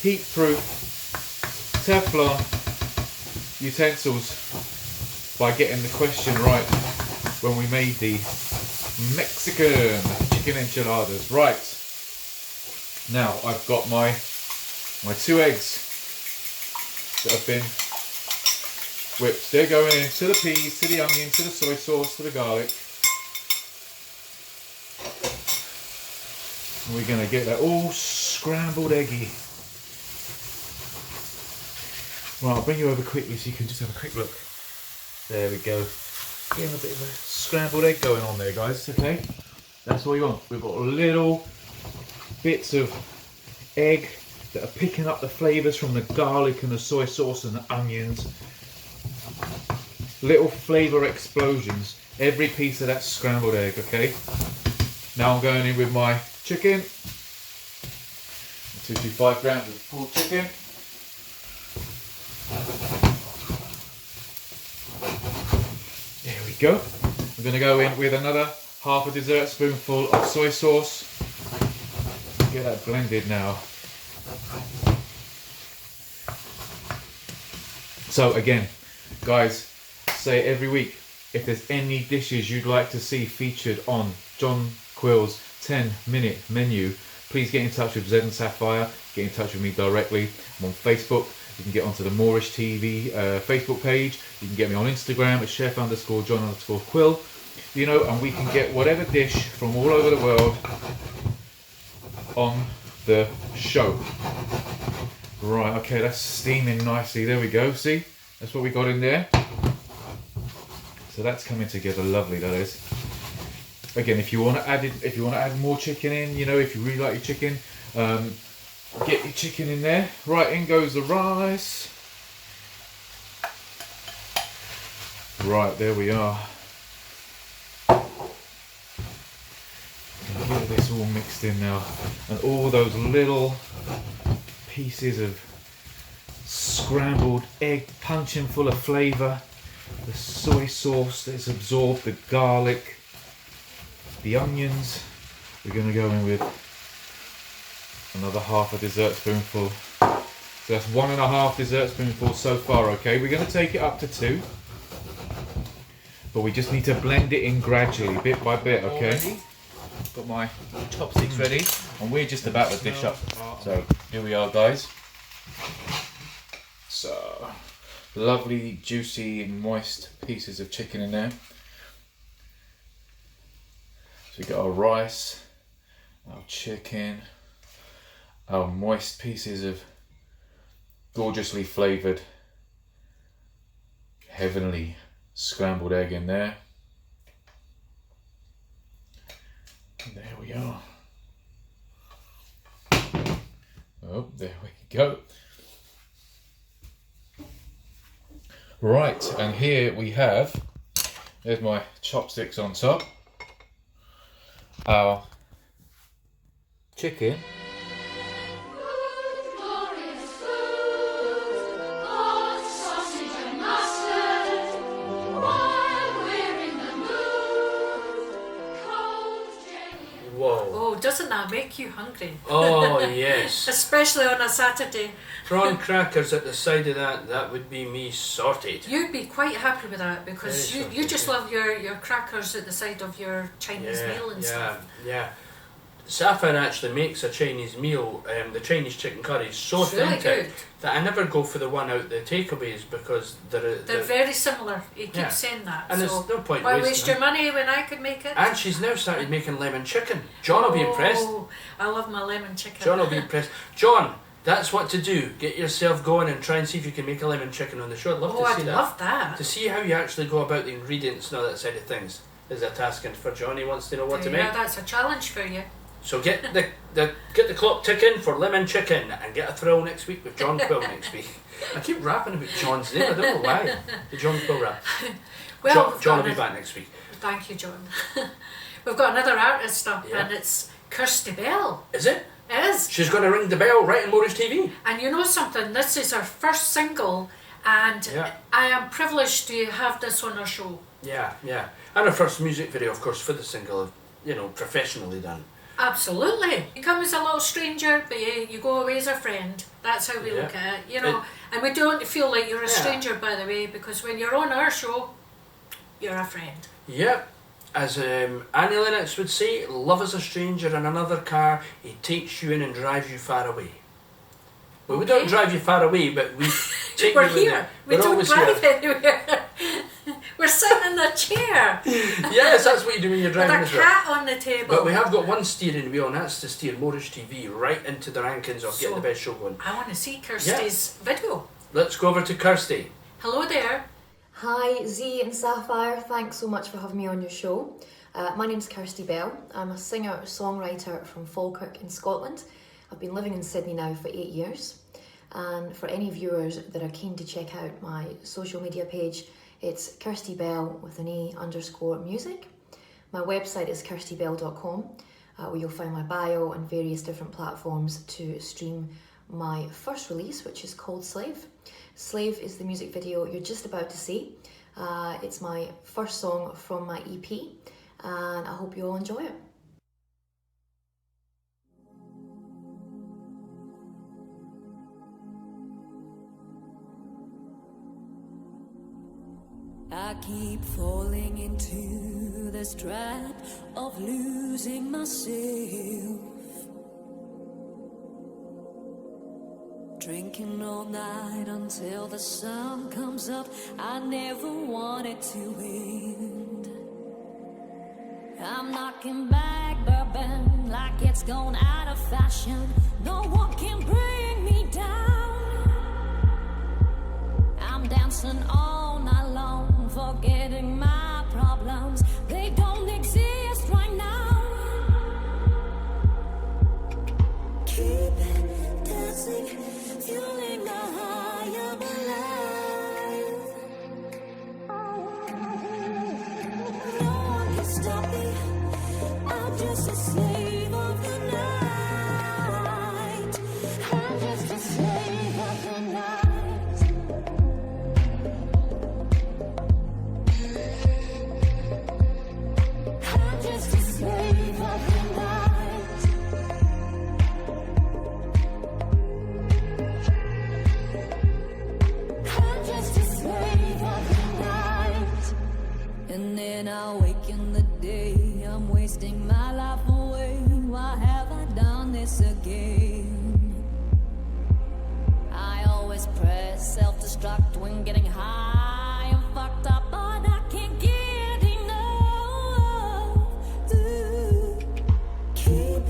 heat-proof Teflon utensils by getting the question right when we made the Mexican chicken enchiladas. Right, now I've got my 2 eggs that have been whipped. They're going into the peas, to the onion, to the soy sauce, to the garlic. And we're going to get that all scrambled eggy. Right, I'll bring you over quickly so you can just have a quick look. There we go. Getting a bit of a scrambled egg going on there, guys. Okay, that's what you want. We've got little bits of egg that are picking up the flavours from the garlic and the soy sauce and the onions. Little flavour explosions. Every piece of that scrambled egg, okay? Now I'm going in with my chicken. 225 grams of pulled chicken. There we go. I'm going to go in with another half a dessert spoonful of soy sauce. Get that blended now. So again, guys, say every week, if there's any dishes you'd like to see featured on John Quill's 10-minute menu, please get in touch with Zed and Sapphire. Get in touch with me directly. I'm on Facebook. You can get onto the Moreish TV Facebook page. You can get me on Instagram at chef_John_Quill. You know, and we can get whatever dish from all over the world on the show. Right, okay, that's steaming nicely. There we go. See, that's what we got in there. So that's coming together lovely. That is. Again, if you want to add more chicken in, you know, if you really like your chicken, get your chicken in there. Right, in goes the rice. Right, there we are. Get this all mixed in now, and all those little pieces of scrambled egg punching full of flavour, the soy sauce that's absorbed the garlic, the onions. We're going to go in with another half a dessert spoonful. So that's 1.5 dessert spoonfuls so far. Okay, we're going to take it up to 2, but we just need to blend it in gradually, bit by bit. Okay. Got my chopsticks ready, and we're just about to dish up. So here we are, guys. So lovely, juicy, moist pieces of chicken in there. So we got our rice, our chicken, our moist pieces of gorgeously flavoured, heavenly scrambled egg in there. There we are. Oh, there we go. Right, and here we have, there's my chopsticks on top, our chicken. Doesn't that make you hungry? Oh, yes. Especially on a Saturday. Prawn crackers at the side of that would be me sorted. You'd be quite happy with that because you just love your crackers at the side of your Chinese meal and stuff. Yeah. Sapphire actually makes a Chinese meal, the Chinese chicken curry is so authentic really good. that I never go for the one out the takeaways because they're very similar. He keeps saying that. And so there's no point why wasting waste your money when I could make it? And she's now started making lemon chicken. John will be impressed. I love my lemon chicken. John will be impressed. John, that's what to do. Get yourself going and try and see if you can make a lemon chicken on the show. I'd love to see that. I'd love that. To see how you actually go about the ingredients and all that side of things is a task, and for John, he wants to know what to make. Yeah, that's a challenge for you. So get the clock ticking for lemon chicken and get a thrill next week with John Quill next week. I keep rapping about John's name. I don't know why. The John Quill rap. Well, John will be back next week. Thank you, John. We've got another artist up, and it's Kirsty Bell. Is it? It is. She's going to ring the bell right on Moreish TV. And you know something? This is her first single, and I am privileged to have this on our show. Yeah. And her first music video, of course, for the single, you know, professionally done. Absolutely. You come as a little stranger, but you go away as a friend. That's how we look at it, you know. And we don't feel like you're a stranger, by the way, because when you're on our show, you're a friend. Yep. As Annie Lennox would say, love is a stranger in another car. He takes you in and drives you far away. Well, we don't drive you far away, but we take We're you here. We We're don't always drive here. anywhere. We're sitting in the chair. Yes, that's what you do when you're driving With as a well. cat on the table. But we have got one steering wheel, and that's to steer Moreish TV right into the rankings of getting the best show going. I want to see Kirsty's video. Let's go over to Kirsty. Hello there. Hi Z and Sapphire, thanks so much for having me on your show. My name's Kirsty Bell. I'm a singer-songwriter from Falkirk in Scotland. I've been living in Sydney now for 8 years. And for any viewers that are keen to check out my social media page, it's Kirsty Bell with an E_music. My website is kirstybell.com, where you'll find my bio and various different platforms to stream my first release, which is called Slave. Slave is the music video you're just about to see. It's my first song from my EP, and I hope you all enjoy it. I keep falling into this trap of losing myself. Drinking all night until the sun comes up. I never want it to end. I'm knocking back bourbon like it's gone out of fashion. No one can bring me down. I'm dancing all night long, forgetting my problems. They don't exist right now. Keep dancing, feeling the high of alive. No one can stop me. I'm just a slave of the night. I'm just a slave of the night. I'm just a slave of the night. I'm just a slave of the night. And then I wake in the day. I'm wasting my life away. Why have I done this again? I always press self-destruct when getting high and fucked up, but I can't get enough. Ooh. Keep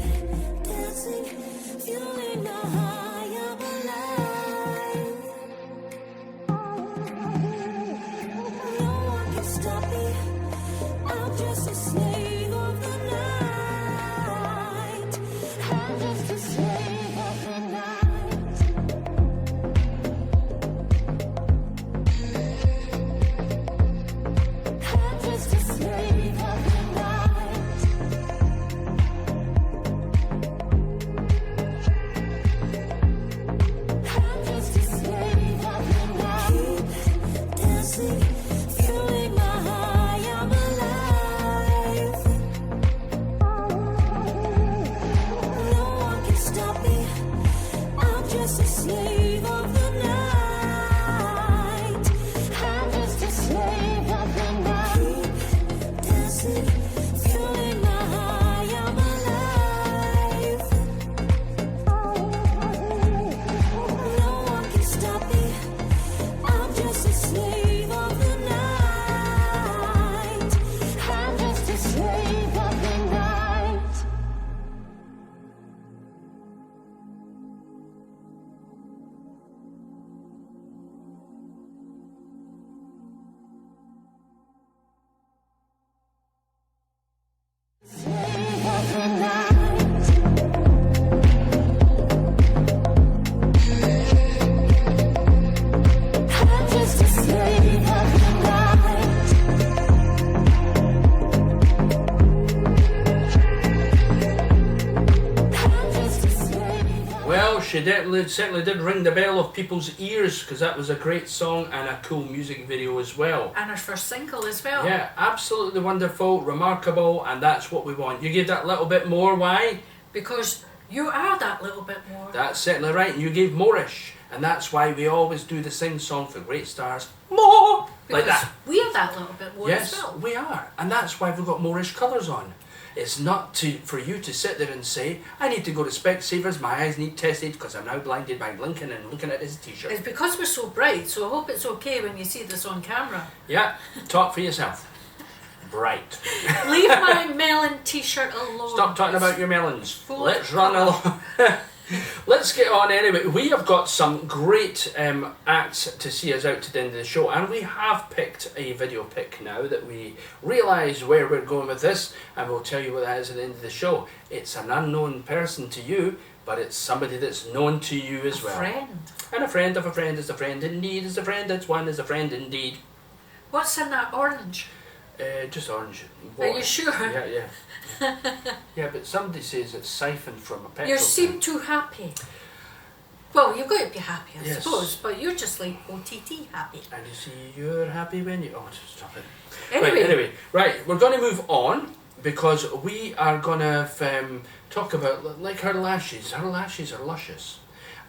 dancing, feeling the high of alive. No one can stop me. I'm just a slave of the night. I'm just a slave of the night. I'm just a slave of the night. I'm just a slave of the night. Keep dancing, feeling my high. I'm alive. No one can stop me. I'm just a slave of the night. I'm just a slave of the night. Keep dancing, feeling my high. I'm alive. No one can stop me. I'm just a slave of the night. I'm just a slave of the night. she certainly did ring the bell of people's ears, because that was a great song and a cool music video as well. And her first single as well. Yeah, absolutely wonderful, remarkable, and that's what we want. You gave that little bit more, why? Because you are that little bit more. That's certainly right, and you gave Moreish, and that's why we always do the sing song for great stars. More! Because like that. we are that little bit more Yes, as well. we are, and that's why we've got Moreish colours on. It's not for you to sit there and say, I need to go to Specsavers, my eyes need tested because I'm now blinded by blinking and looking at this t-shirt. It's because we're so bright, so I hope it's okay when you see this on camera. Yeah, talk for yourself. Bright. Leave my melon t-shirt alone. Stop talking about your melons. Full Let's run along. Let's get on anyway. We have got some great acts to see us out to the end of the show, and we have picked a video pick now that we realise where we're going with this, and we'll tell you what that is at the end of the show. It's an unknown person to you, but it's somebody that's known to you as well. Friend. And a friend of a friend is a friend indeed, is a friend that's one is a friend indeed. What's in that orange? Just orange. Are you sure? Yeah. Yeah, but somebody says it's siphoned from a petrol. You seem too happy. Well, you've got to be happy, I Yes. suppose, but you're just like OTT happy. And you see, you're happy when you... Oh, just stop it. Anyway. Right, we're going to move on because we are going to talk about, like, her lashes. Her lashes are luscious.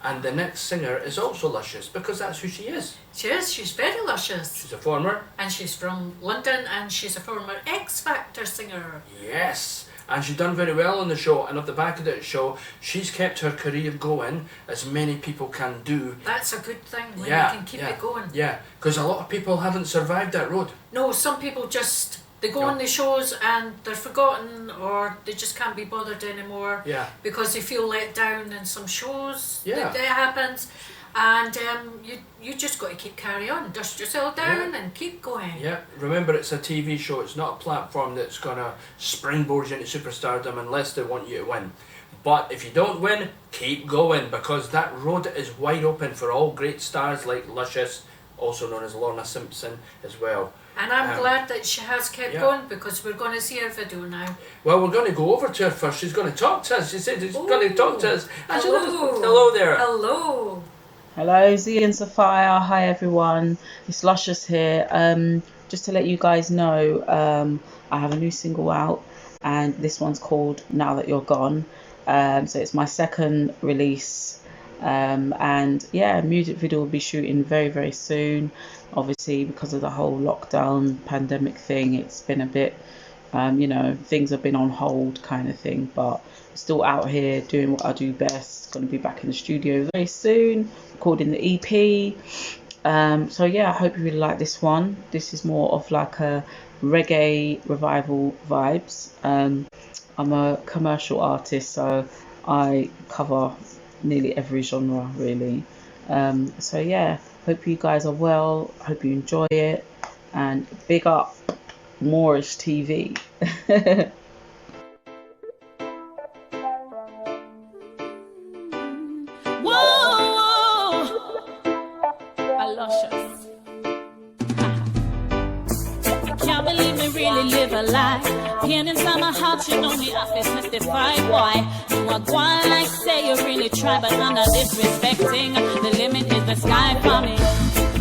And the next singer is also luscious because that's who she is. She is, she's very luscious. She's a former. And she's from London, and she's a former Xfactor singer. Yes. And she's done very well on the show, and off the back of that show, she's kept her career going, as many people can do. That's a good thing when you can keep it going. Yeah, because a lot of people haven't survived that road. No, some people just, they go on the shows and they're forgotten, or they just can't be bothered anymore. Yeah. Because they feel let down in some shows. Yeah. That happens. And you just got to keep carry on, dust yourself down and keep going. Yeah, remember it's a TV show, it's not a platform that's going to springboard you into superstardom unless they want you to win. But if you don't win, keep going, because that road is wide open for all great stars like Lushous, also known as Lorna Simpson as well. And I'm glad that she has kept going, because we're going to see her video now. Well, we're going to go over to her first. She's going to talk to us. She said she's going to talk to us. Hello. Hello there. Hello. Hello, Z and Sapphire. Hi everyone. It's Lushous here. Just to let you guys know, I have a new single out, and this one's called Now That You're Gone. So it's my second release, and yeah, music video will be shooting very, very soon. Obviously, because of the whole lockdown pandemic thing, it's been a bit, you know, things have been on hold kind of thing, but still out here doing what I do best. Going to be back in the studio very soon, recording the EP. So yeah, I hope you really like this one. This is more of like a reggae revival vibes. I'm a commercial artist, so I cover nearly every genre really. So yeah, hope you guys are well, hope you enjoy it, and big up Moreish TV. Live a lie. Pain inside my heart, you know me, I feel testify why. You are going like say you really try, but I'm not disrespecting. The limit is the sky for me.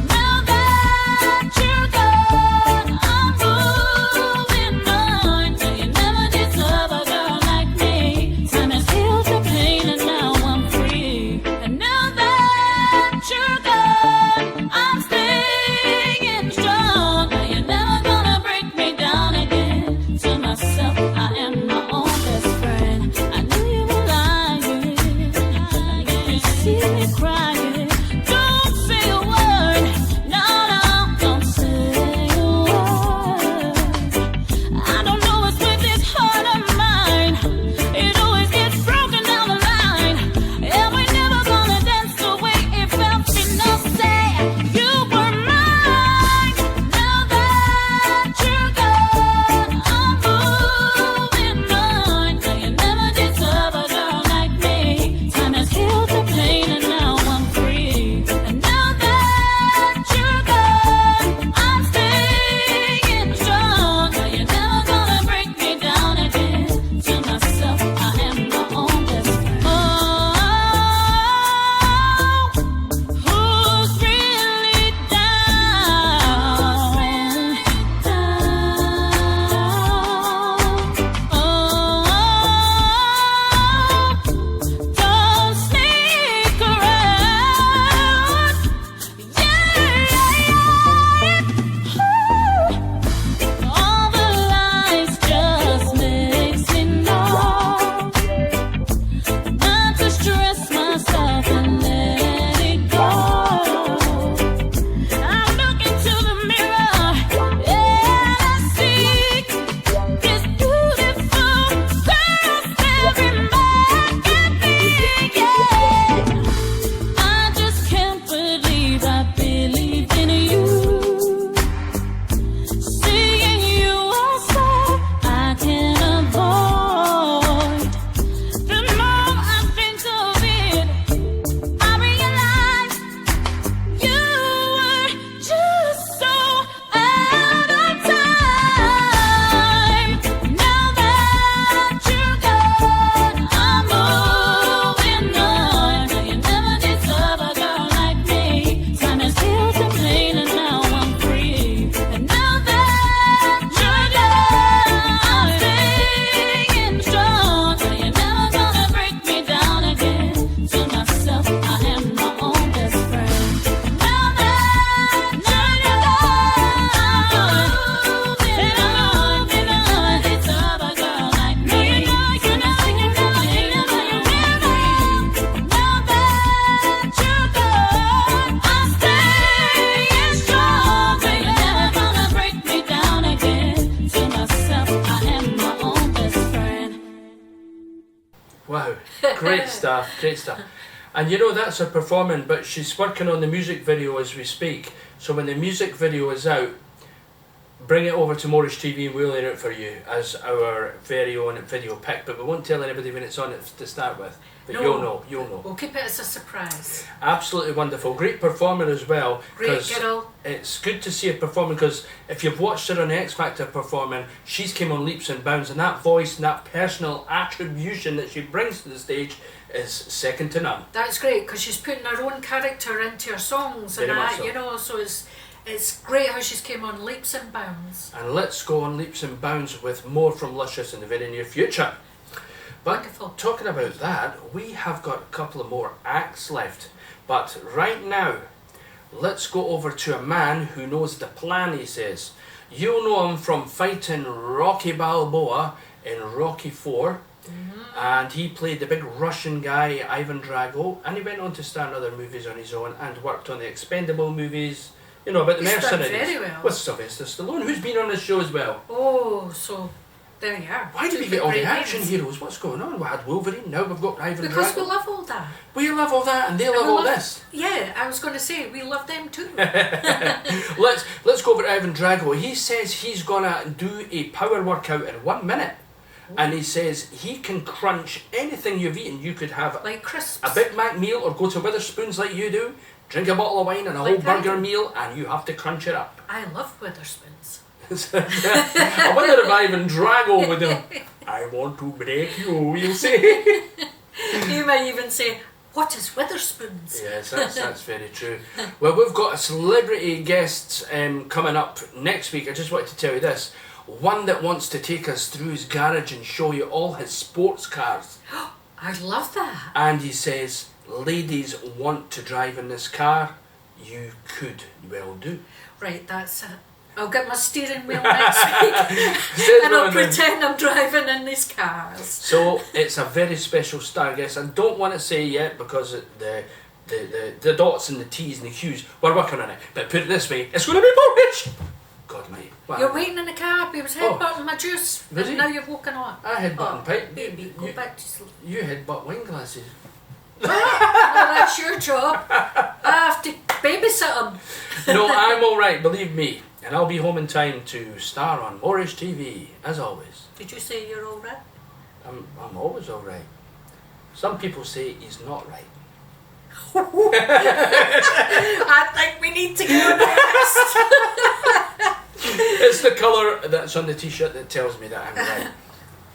Now that you're gone, I'm moving on. So you never deserve a girl like me. Time has healed the pain and now I'm free. And now that you're gone, I'm staying strong. Now you're never gonna break me down again. To myself, I am my own best friend. I knew you were lying. You see me crying. Don't say a word. Great stuff, great stuff. And you know, that's her performing, but she's working on the music video as we speak. So when the music video is out, bring it over to Moreish TV and we'll air it for you as our very own video pick. But we won't tell anybody when it's on it to start with. But No. you'll know. We'll keep it as a surprise. Absolutely wonderful. Great performer as well. Great 'cause girl. It's good to see her performing, because if you've watched her on Xfactor performing, she's came on leaps and bounds, and that voice and that personal attribution that she brings to the stage is second to none. That's great, because she's putting her own character into her songs and Very much that, so. you know, so it's great how she's came on leaps and bounds. And let's go on leaps and bounds with more from Lushous in the very near future. But talking about that, we have got a couple of more acts left. But right now, let's go over to a man who knows the plan, he says. You'll know him from fighting Rocky Balboa in Rocky 4. And he played the big Russian guy, Ivan Drago. And he went on to star in other movies on his own and worked on the Expendables movies. You know, about the He's done mercenaries. very well. With Sylvester Stallone, who's been on this show as well. Oh, so there you are. Why did we Two get all the great action names. heroes? What's going on? We had Wolverine, now we've got Ivan Because we Drago. love all that. We love all that and they And love we all this. Yeah, I was going to say, we love them too. Let's go over to Ivan Drago. He says he's gonna do a power workout in 1 minute. And he says he can crunch anything you've eaten. You could have like crisps, a Big Mac meal, or go to Witherspoons like you do, drink a bottle of wine and a Like whole I burger do. meal, and you have to crunch it up. I love Witherspoons. I wonder if Ivan Drago would have, I want to break you, you'll say. You might even say, what is Witherspoons? Yes, that's very true. Well, we've got a celebrity guest coming up next week. I just wanted to tell you this. One that wants to take us through his garage and show you all his sports cars. I love that. And he says, ladies want to drive in this car, you could well do. Right, that's it. I'll get my steering wheel next week Says and I'll Ronan. pretend I'm driving in these cars. So it's a very special star guest. I don't want to say yet because the dots and the T's and the Q's, we're working on it. But put it this way, it's going to be Moreish. God, mate. You're waiting in the car, he was headbutting my juice, Was he? and now you've woken up. I headbutting pipe. Baby, go back to sleep. You headbutt wine glasses. Well, that's your job. I have to babysit him. No, I'm alright, believe me. And I'll be home in time to star on Moreish TV, as always. Did you say you're all right? I'm always alright. Some people say he's not right. I think we need to go next. It's the colour that's on the t-shirt that tells me that I'm right.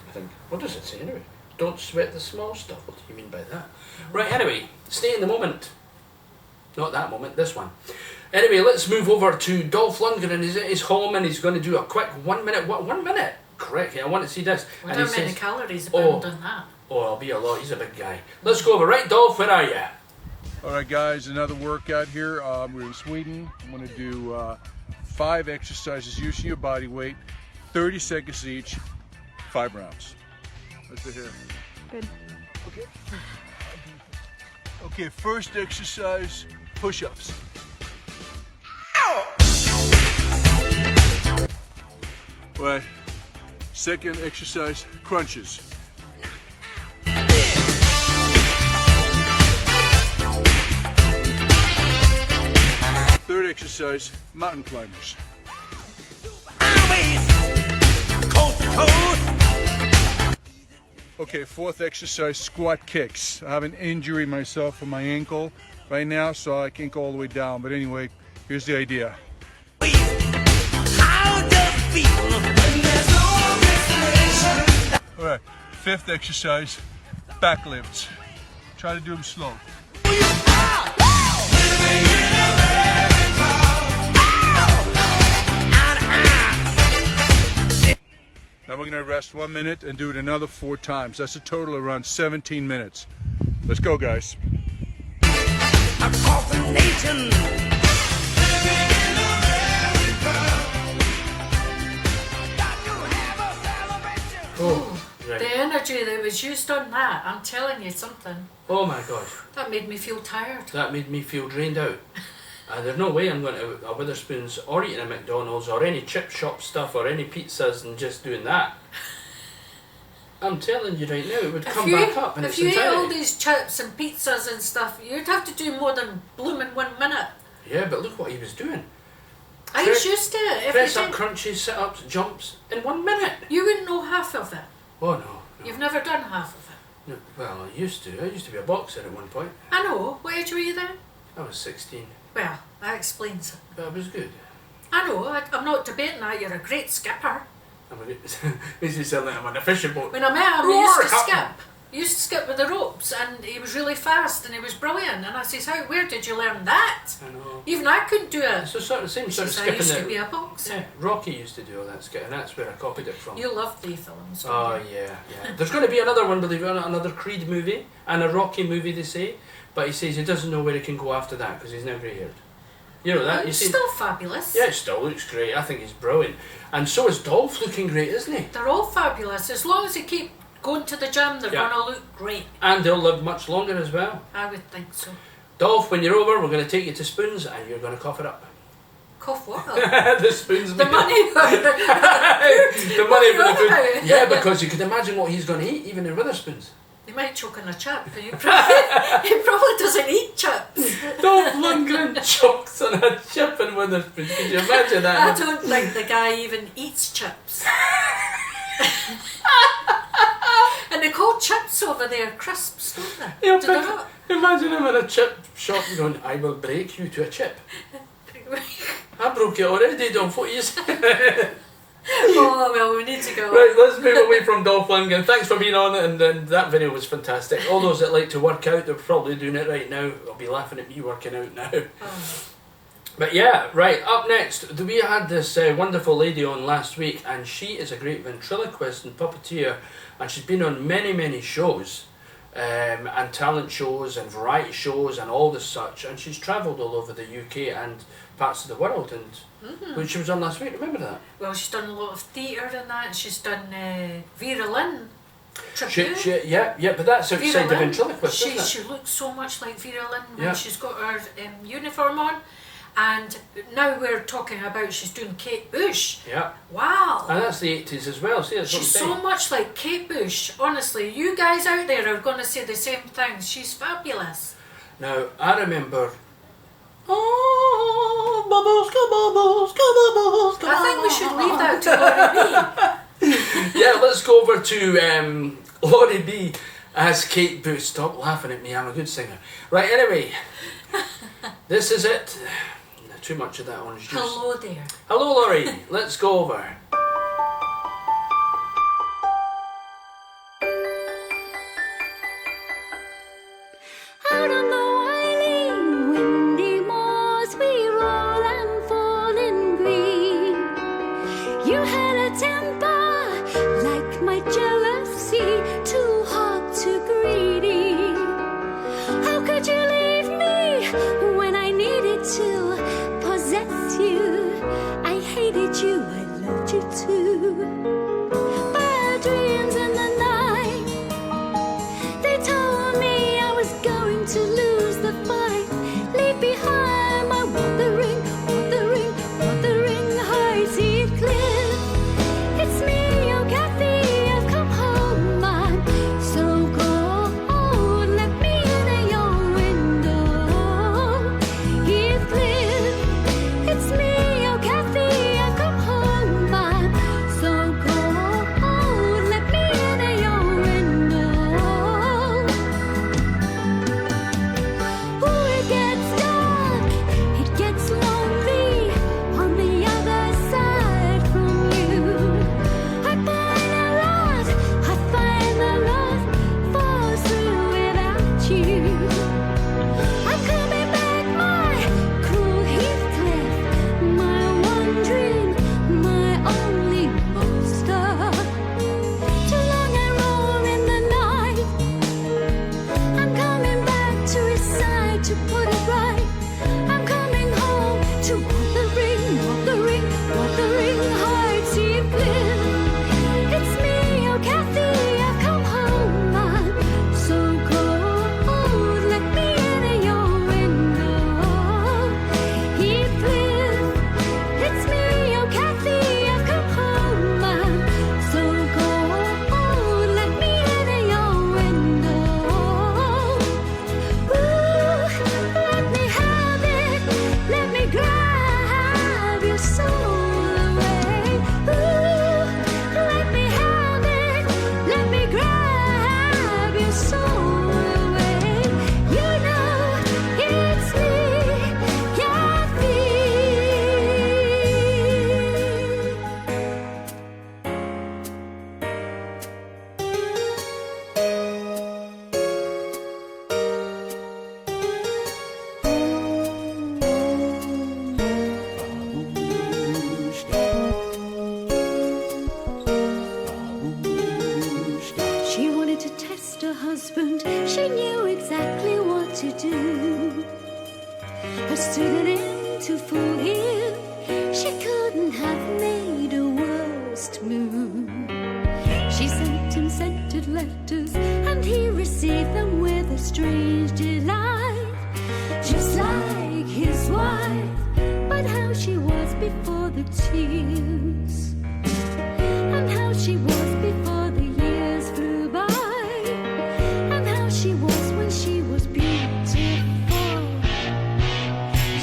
I think, what does it say anyway? Don't sweat the small stuff. What do you mean by that? Right, anyway, stay in the moment. Not that moment, this one. Anyway, let's move over to Dolph Lundgren. He's at his home and he's going to do a quick 1 minute. What, 1 minute? Correct. I want to see this. We And don't he many says, calories burned on that. oh, I'll be a lot. He's a big guy. Let's go over. Right, Dolph, where are you? All right, guys, another workout here. We're in Sweden. I'm going to do 5 exercises using your body weight, 30 seconds each, 5 rounds. Let's do here. Good. Okay. Okay, first exercise, push-ups. Right. Second exercise, crunches. Third exercise, mountain climbers. Okay, fourth exercise, squat kicks. I have an injury myself on my ankle right now, so I can't go all the way down. But anyway, here's the idea. All right, fifth exercise, back lifts. Try to do them slow. Now we're gonna rest 1 minute and do it another 4 times. That's a total of around 17 minutes. Let's go, guys. Across the nation. Right. The energy that was used on that, I'm telling you something. Oh my God. That made me feel tired. That made me feel drained out. There's no way I'm going to a Witherspoons or eating a McDonald's or any chip shop stuff or any pizzas and just doing that. I'm telling you right now, it would come you, back up in if its you ate all entirety. these chips and pizzas and stuff, you'd have to do more than blooming 1 minute. Yeah, but look what he was doing. I was used to it. If Press you up, didn't- crunches, sit-ups, jumps in 1 minute. You wouldn't know half of it. Oh no. You've never done half of it. No, well, I used to. I used to be a boxer at one point. I know. What age were you then? I was 16. Well, that explains it. But I was good. I know. I'm not debating that. You're a great skipper. I'm a good... Makes me sound like I'm on a fishing boat. When I met him, he Roar, used to Captain. skip. He used to skip with the ropes, and he was really fast, and he was brilliant. And I says, where did you learn that? I know. Even I couldn't do it. It's the sort of same sort of Says, I skipping used to that... be a boxer. Yeah, Rocky used to do all that skit, and that's where I copied it from. You love the films. don't Oh, you? yeah. There's going to be another one, believe it or not, another Creed movie, and a Rocky movie, they say. But he says he doesn't know where he can go after that, because he's now grey-haired. You know that? You It's see? still fabulous. Yeah, it still looks great. I think he's brilliant. And so is Dolph looking great, isn't he? They're all fabulous. As long as they keep going to the gym, they're Yeah. going to look great. And they'll live much longer as well. I would think so. Dolph, when you're over, we're going to take you to Spoons, and you're going to cough it up. Cough what? The Spoons. The money. The money for the What are you on food. about? Yeah, because you could imagine what he's going to eat, even in Witherspoons. He might choke on a chip. He probably doesn't eat chips. Dolph Lundgren chokes on a chip in Witherspoons. Could you imagine that? I don't think the guy even eats chips. And they call chips over there crisps, don't they? Yeah, Do they but not? imagine him in a chip shop going, I will break you to a chip. I broke it already, Dolph. What are you saying? Oh, well, we need to go. Right, let's move away from Dolph Lundgren. Thanks for being on, and that video was fantastic. All those that like to work out, they're probably doing it right now. I'll be laughing at me working out now. But yeah, right, up next, we had this wonderful lady on last week, and she is a great ventriloquist and puppeteer, and she's been on many, many shows, and talent shows, and variety shows, and all this such, and she's travelled all over the UK and parts of the world, and when she was on last week, remember that? Well, she's done a lot of theatre and that, and she's done Vera Lynn. Tribute. Yeah, but that's outside Vera the Lynn, ventriloquist, isn't it? she looks so much like Vera Lynn when Yeah. she's got her uniform on. And now we're talking about she's doing Kate Bush. Yeah. Wow. And that's the 80s as well, see, that's what I'm She's saying. so much like Kate Bush. Honestly, you guys out there are going to say the same thing. She's fabulous. Now, I remember... Oh, bubbles, go bubbles, go bubbles, go I think we should leave that to Laurie B. Yeah, let's go over to Laurie B as Kate Bush. Stop laughing at me, I'm a good singer. Right, anyway, this is it. Too much of that orange juice. Hello there. Hello, Laurie. Let's go over. Out on the winding, windy moors, we roll and fall in green. You had a temper like my jealousy, too hot, too greedy. How could you leave me when I needed to possess you? I hated you, I loved you too. Bad dreams in the night, they told me I was going to lose the fight. Leave behind my wandering high-seas cliff. It's me, oh Kathy, I've come home. I'm so cold, let me in at your window. Heathcliff, it's me, oh Kathy, I've come home. I'm so cold, let me in at your window. Ooh, it gets dark, it gets lonely on the other side from you. I find a lot falls through without you. I'm coming back, my cruel Heathcliff, my one dream, my only monster. Too long I roam in the night. I'm coming back to his side to put it right. I'm coming home to wandering high-seas cliff. It's me, oh Kathy, I've come home. I'm so cold, let me to do. Her suited into full heel, she couldn't have made a worse move. She sent him scented letters, and he received them with a strange delight. Just like his wife, but how she was before the tears, and how she was before the years flew by, and how she was when she was beautiful.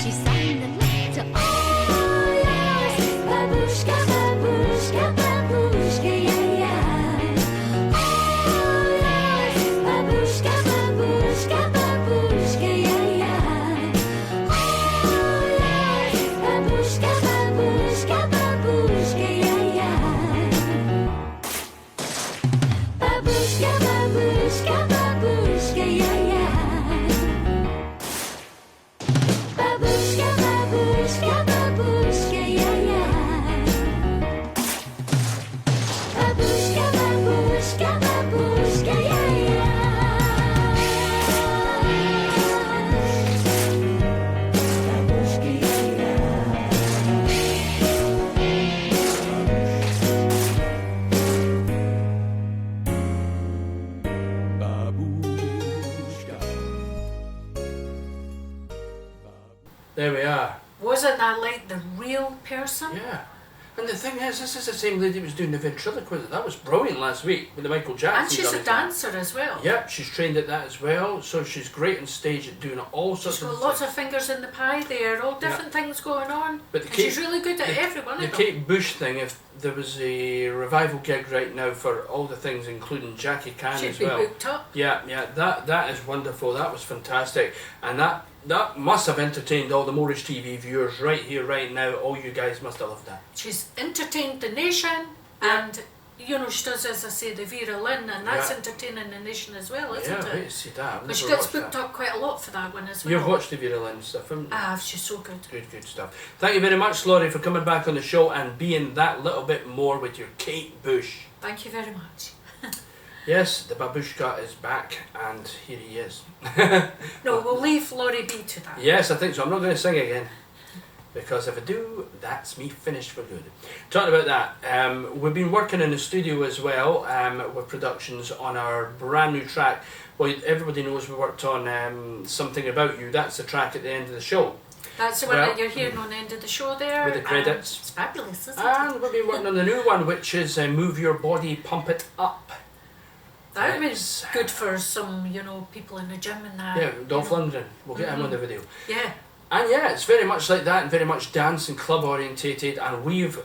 She signed the letter, oh yes, babushka, babushka, babushka, yeah, yeah. Oh yes, babushka, babushka, babushka, yeah, yeah. Oh yes, babushka, babushka, babushka, yeah, yeah. Babushka, babushka, babushka, yeah, yeah. Babushka, babushka, babushka, yeah, yeah. Babushka, babushka, babushka, yeah, There we are. Wasn't that like the real person? Yeah. And the thing is, this is the same lady who was doing the ventriloquism. That was brilliant last week with the Michael Jackson. And she's a dummy. dancer as well. Yep, she's trained at that as well, so she's great on stage at doing all sorts She's of got lots of fingers in the pie there, all different things going on. But the and she's really good at every one The of them. Kate Bush thing, if there was a revival gig right now for all the things, including Jackie Chan She'd as be well. booked up. Yeah, that is wonderful. That was fantastic, and that must have entertained all the Moreish TV viewers right here, right now. All you guys must have loved that. She's entertained the nation, and you know she does, as I say, the Vera Lynn, and that's Yeah. entertaining the nation as well, isn't Yeah, it? wait to see that. I've But she never gets watched booked that. up quite a lot for that one as well. You've watched the Vera Lynn stuff, haven't you? Ah, she's so good. Good stuff. Thank you very much, Laurie, for coming back on the show and being that little bit more with your Kate Bush. Thank you very much. Yes, the babushka is back, and here he is. No, we'll leave Laurie be to that. Yes, I think so. I'm not going to sing again, because if I do, that's me finished for good. Talking about that, we've been working in the studio as well with productions on our brand new track. Well, everybody knows we worked on Something About You. That's the track at the end of the show. That's the one that you're hearing on the end of the show there. With the credits. It's fabulous, isn't And it? we've been working on the new one, which is Move Your Body, Pump It Up. That was good for some, you know, people in the gym and that. Yeah, Dolph you know. Lundgren. We'll get him on the video. Yeah. And yeah, it's very much like that, and very much dance and club orientated. And we've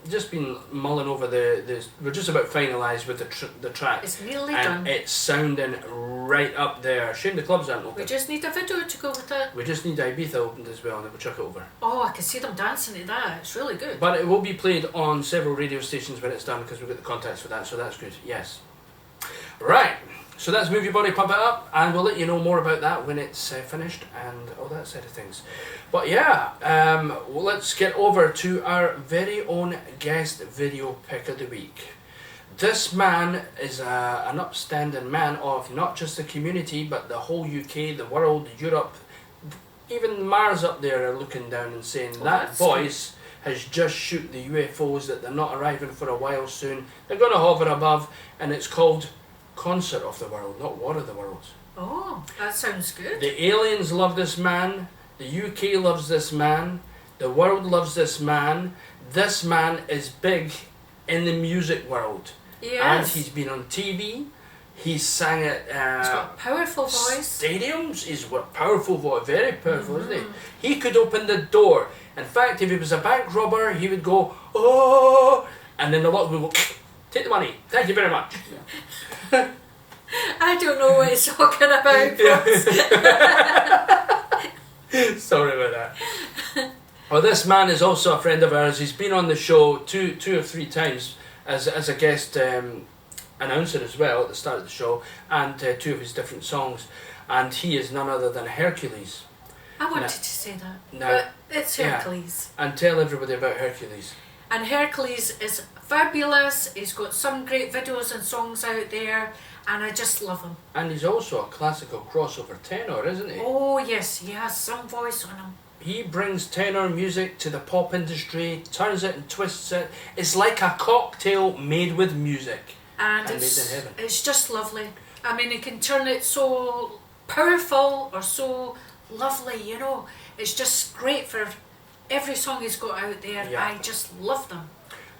just been mulling over the. We're just about finalised with the track. It's nearly and done. It's sounding right up there. Shame the clubs aren't open. We just need a video to go with it. We just need Ibiza opened as well, and then we'll chuck it over. Oh, I can see them dancing to that. It's really good. But it will be played on several radio stations when it's done, because we've got the contacts for that, so that's good. Yes. Right. So that's Move Your Body, Pump It Up, and we'll let you know more about that when it's finished and all that side of things. But yeah, well, let's get over to our very own guest video pick of the week. This man is an upstanding man of not just the community, but the whole UK, the world, Europe, even Mars up there are looking down and saying that voice has just shoot the UFOs, that they're not arriving for a while soon. They're going to hover above, and it's called Concert of the World, not War of the Worlds. Oh, that sounds good. The aliens love this man, the UK loves this man, the world loves this man. This man is big in the music world. Yes. And he's been on TV, he's sang at He's got a powerful voice. stadiums, he's got a powerful voice, very powerful, isn't he? He could open the door. In fact, if he was a bank robber, he would go, oh, and then the lot would go, take the money, thank you very much. I don't know what he's talking about. Sorry about that. Well, this man is also a friend of ours. He's been on the show two or three times as a guest announcer as well at the start of the show, and two of his different songs. And he is none other than Hercules. I wanted to say that, Now, but it's Hercules. Yeah. And tell everybody about Hercules. And Hercules is fabulous. He's got some great videos and songs out there, and I just love him. And he's also a classical crossover tenor, isn't he? Oh yes, he has some voice on him. He brings tenor music to the pop industry, turns it and twists it. It's like a cocktail made with music. And made in heaven. it's just lovely. I mean, he can turn it so powerful or so lovely, you know. It's just great for every song he's got out there. Yeah. I just love them.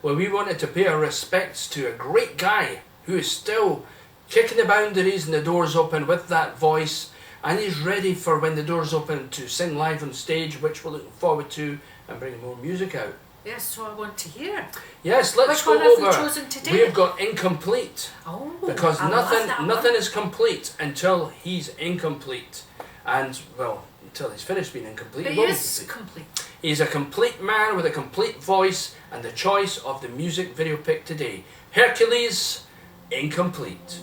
Well, we wanted to pay our respects to a great guy who is still kicking the boundaries and the doors open with that voice, and he's ready for when the doors open to sing live on stage, which we're looking forward to, and bring more music out. Yes, so I want to hear. Yes, let's Which go one have over. we chosen today? We've got Incomplete. Oh, because I love that nothing one. is complete until he's incomplete, and well, until he's finished being incomplete. But he he will be is complete. complete. He's a complete man with a complete voice, and the choice of the music video pick today, Hercules, Incomplete.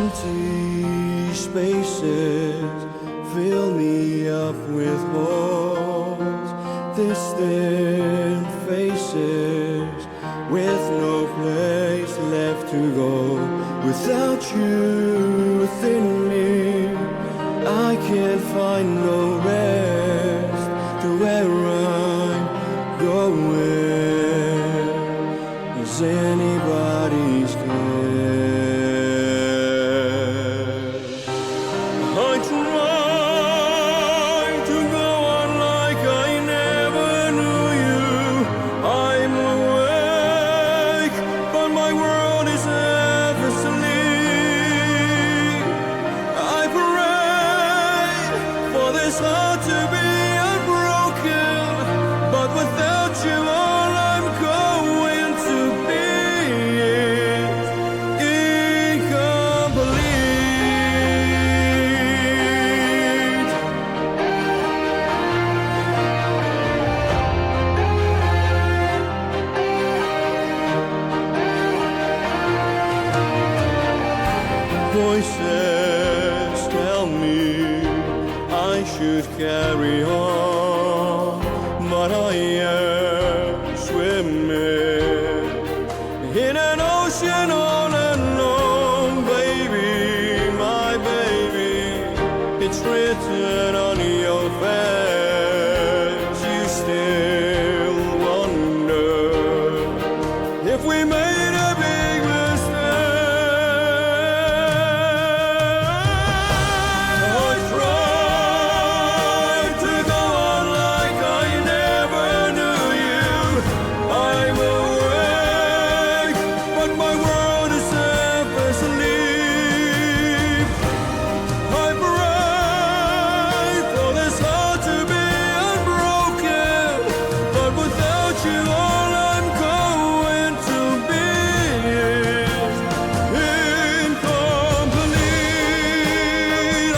Empty spaces fill me up with holes. Distant faces with no place left to go. Without you within me, I can't find no rest to where I'm going. Is anybody's care? I try to go on like I never knew you. I'm awake, but my world is half asleep. I pray for this heart to be unbroken, but without you all I'm going to be is incomplete. Voices tell me I should carry on, but I am swimming in an ocean all alone, baby, my baby. It's written on your face. You still wonder if we made a big mistake. I tried to go on like I never knew you. I'm awake, but my world is half asleep. I pray for this heart to be unbroken, but without you all I'm going to be is incomplete.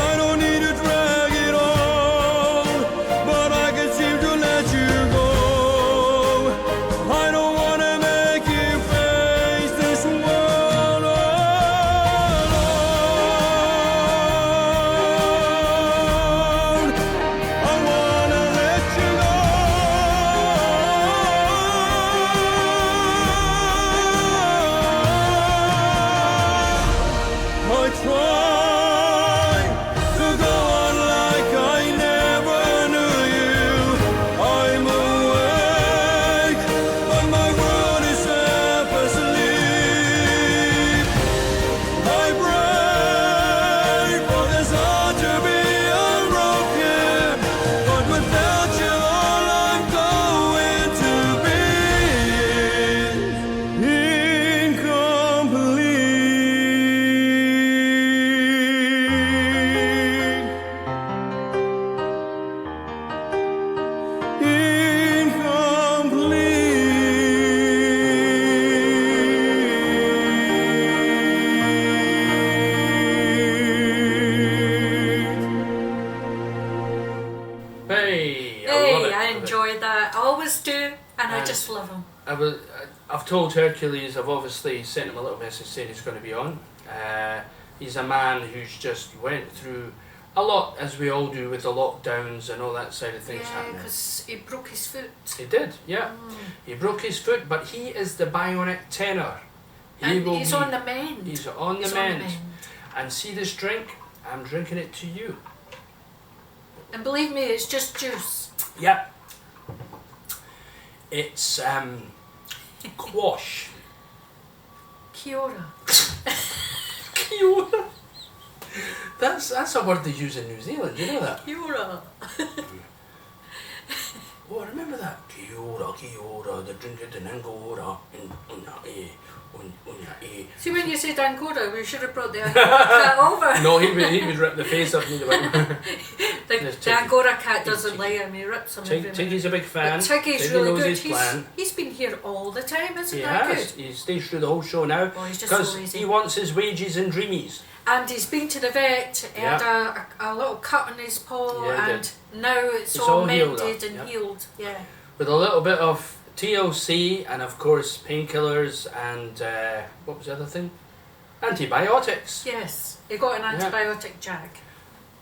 I don't need to drag it on, but I can seem to let you go. I don't want to make you face this world alone. I want to let you go. I try to go on like I never knew you. I'm awake, but my world is half asleep. I pray for this heart to be unbroken, but without you all I'm going to be Hey, I love Hey, it. I enjoyed that. I always do, and I just love him. I I've told Hercules, I've obviously sent him a little message saying he's going to be on. He's a man who's just went through a lot, as we all do with the lockdowns and all that side of things happening. Yeah, because he broke his foot. He did, yeah. He broke his foot, but he is the bionic tenor. He's on the mend. He's on the mend. And see this drink? I'm drinking it to you. And believe me, it's just juice. Yep. It's quash. Kia ora. Kia ora. That's a word they use in New Zealand, you know that? Kia ora. Oh, I remember that. Kia ora, the drink it in Angora. See, when you said Angora, we should have brought the Angora cat over. No, he would rip the face off me. The Angora cat doesn't like him, he rips him every Tiggy's a big fan. But Tiggy's Tiggy really knows good. his plan. He's been here all the time, isn't He that has. good? He stays through the whole show now. Oh, he's just so because lazy. he wants his wages and dreamies. And he's been to the vet, he had a little cut on his paw, Yeah, he and did. now it's all all healed mended up, and healed. Yeah. With a little bit of TLC and of course painkillers and what was the other thing? Antibiotics. Yes, he got an antibiotic jag.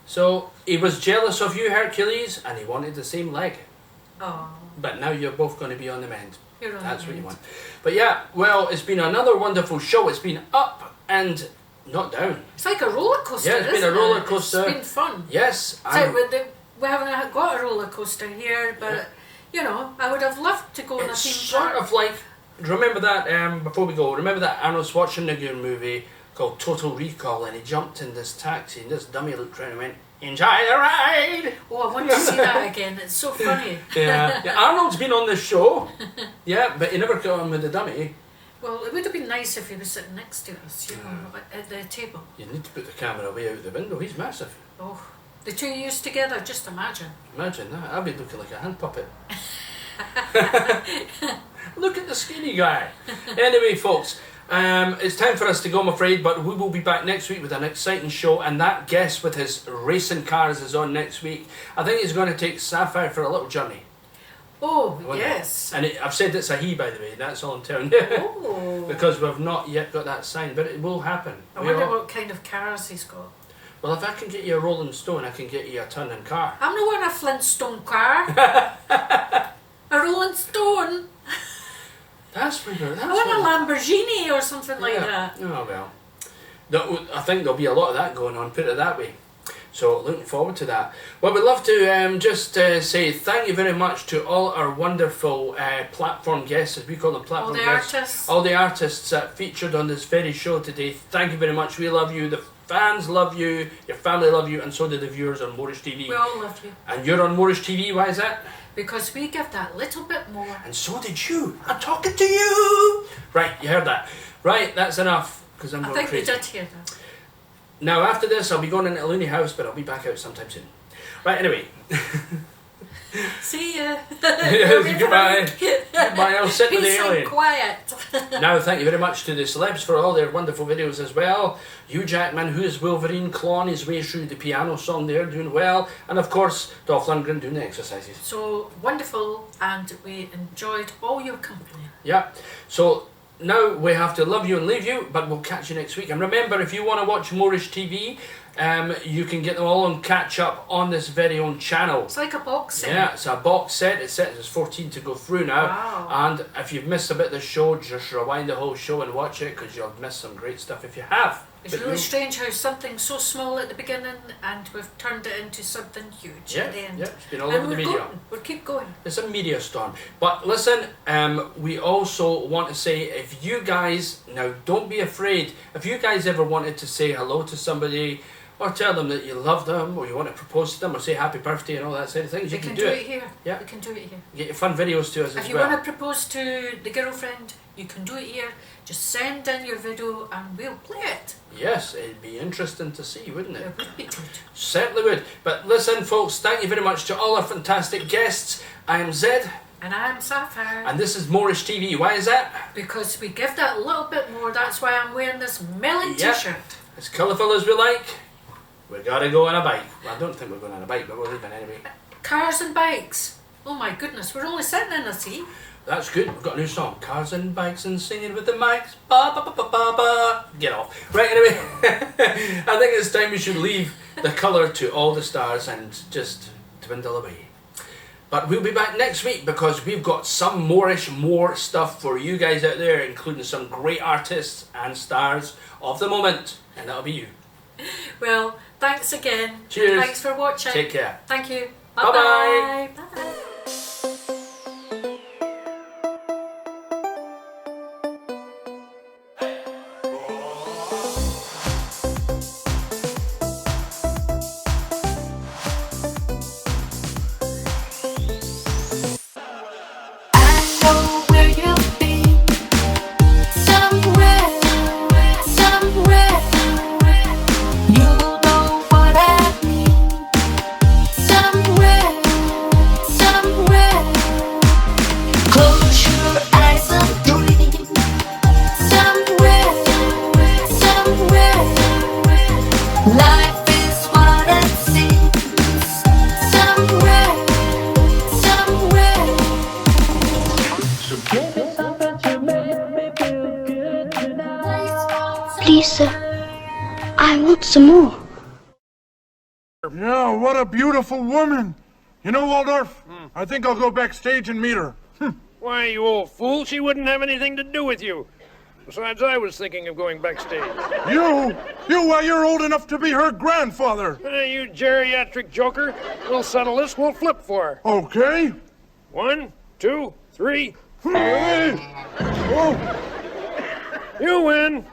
So he was jealous of you, Hercules, and he wanted the same leg. Oh. But now you're both going to be on the mend. You're on That's the what you mend. want. But yeah, well, it's been another wonderful show. It's been up and not down. It's like a roller coaster. Yeah, it's been a isn't roller it? coaster. It's been fun. Yes. So we haven't got a roller coaster here, but you know, I would have loved to go on a It's theme sort park. of like, remember that, before we go, remember that Arnold Schwarzenegger movie called Total Recall, and he jumped in this taxi and this dummy looked around and went, "Enjoy the ride!" Oh, I want to see that again. It's so funny. Yeah, Arnold's been on the show, yeah, but he never got on with the dummy. Well, it would have been nice if he was sitting next to us, you know, at the table. You need to put the camera way out the window, he's massive. Oh, the two of yous together, just imagine. Imagine that, I'd be looking like a hand puppet. Look at the skinny guy. Anyway, folks, it's time for us to go, I'm afraid, but we will be back next week with an exciting show, and that guest with his racing cars is on next week. I think he's going to take Sapphire for a little journey. Oh, Won't yes. it? And I've said it's a he, by the way, that's all I'm telling you. Oh. Because we've not yet got that signed, but it will happen. I wonder what kind of cars he's got. Well, if I can get you a Rolling Stone, I can get you a turning car. I'm not wanting a Flintstone car. A Rolling Stone. That's weird. I want a Lamborghini or something like that. Oh, well. I think there'll be a lot of that going on, put it that way. So, looking forward to that. Well, we'd love to just say thank you very much to all our wonderful platform guests, as we call them, platform guests. Artists. All the artists that featured on this very show today. Thank you very much. We love you. The fans love you. Your family love you. And so do the viewers on Moreish TV. We all love you. And you're on Moreish TV. Why is that? Because we give that little bit more. And so did you. I'm talking to you. Right, you heard that. Right, that's enough. Because I'm I going think crazy. we did hear that. Now, after this, I'll be going into a loony house, but I'll be back out sometime soon. Right, anyway. See ya. Goodbye. Goodbye, I'll sit with the Peace and alien. quiet. Now, thank you very much to the celebs for all their wonderful videos as well. Hugh Jackman, who is Wolverine, clawing his way through the piano song there, doing well. And of course, Dolph Lundgren doing the exercises. So wonderful, and we enjoyed all your company. Yeah. So now we have to love you and leave you, but we'll catch you next week. And remember, if you want to watch Moreish TV, you can get them all on catch up on this very own channel. It's like a box set. Yeah, it's a box set. It's set as 14 to go through now. Wow. And if you've missed a bit of the show, just rewind the whole show and watch it, because you'll miss some great stuff if you have. It's But really you- strange how something's so small at the beginning and we've turned it into something huge at the end. Yeah, it's been all and over the we're media. going. We'll keep going. It's a media storm. But listen, we also want to say, if you guys, now don't be afraid, if you guys ever wanted to say hello to somebody, or tell them that you love them, or you want to propose to them, or say happy birthday and all that sort of things, We you can can do do it here. Yeah. We can do it here. Get your fun videos to us If as you well. want to propose to the girlfriend, you can do it here. Just send in your video and we'll play it. Yes, it'd be interesting to see, wouldn't it? It would be good. Certainly would. But listen, folks, thank you very much to all our fantastic guests. I am Zed. And I'm Sapphire. And this is Moreish TV. Why is that? Because we give that a little bit more. That's why I'm wearing this melon Yep. t-shirt. As colourful as we like, we gotta go on a bike. Well, I don't think we're going on a bike, but we're leaving anyway. Cars and bikes. Oh my goodness, we're only sitting in a seat. That's good. We've got a new song. Cars and bikes and singing with the mics. Ba ba ba ba ba ba. Get off. Right, anyway. I think it's time we should leave the colour to all the stars and just dwindle away. But we'll be back next week because we've got some more stuff for you guys out there, including some great artists and stars of the moment. And that'll be you. Well, thanks again. Cheers. Thanks for watching. Take care. Thank you. Bye-bye. Bye-bye. Bye-bye. Please, sir, I want some more. Yeah, what a beautiful woman. You know, Waldorf, I think I'll go backstage and meet her. Why, you old fool, she wouldn't have anything to do with you. Besides, I was thinking of going backstage. You? Why, you're old enough to be her grandfather. You geriatric joker. We'll settle this, we'll flip for her. Okay. 1, 2, 3. Hey. Oh. You win.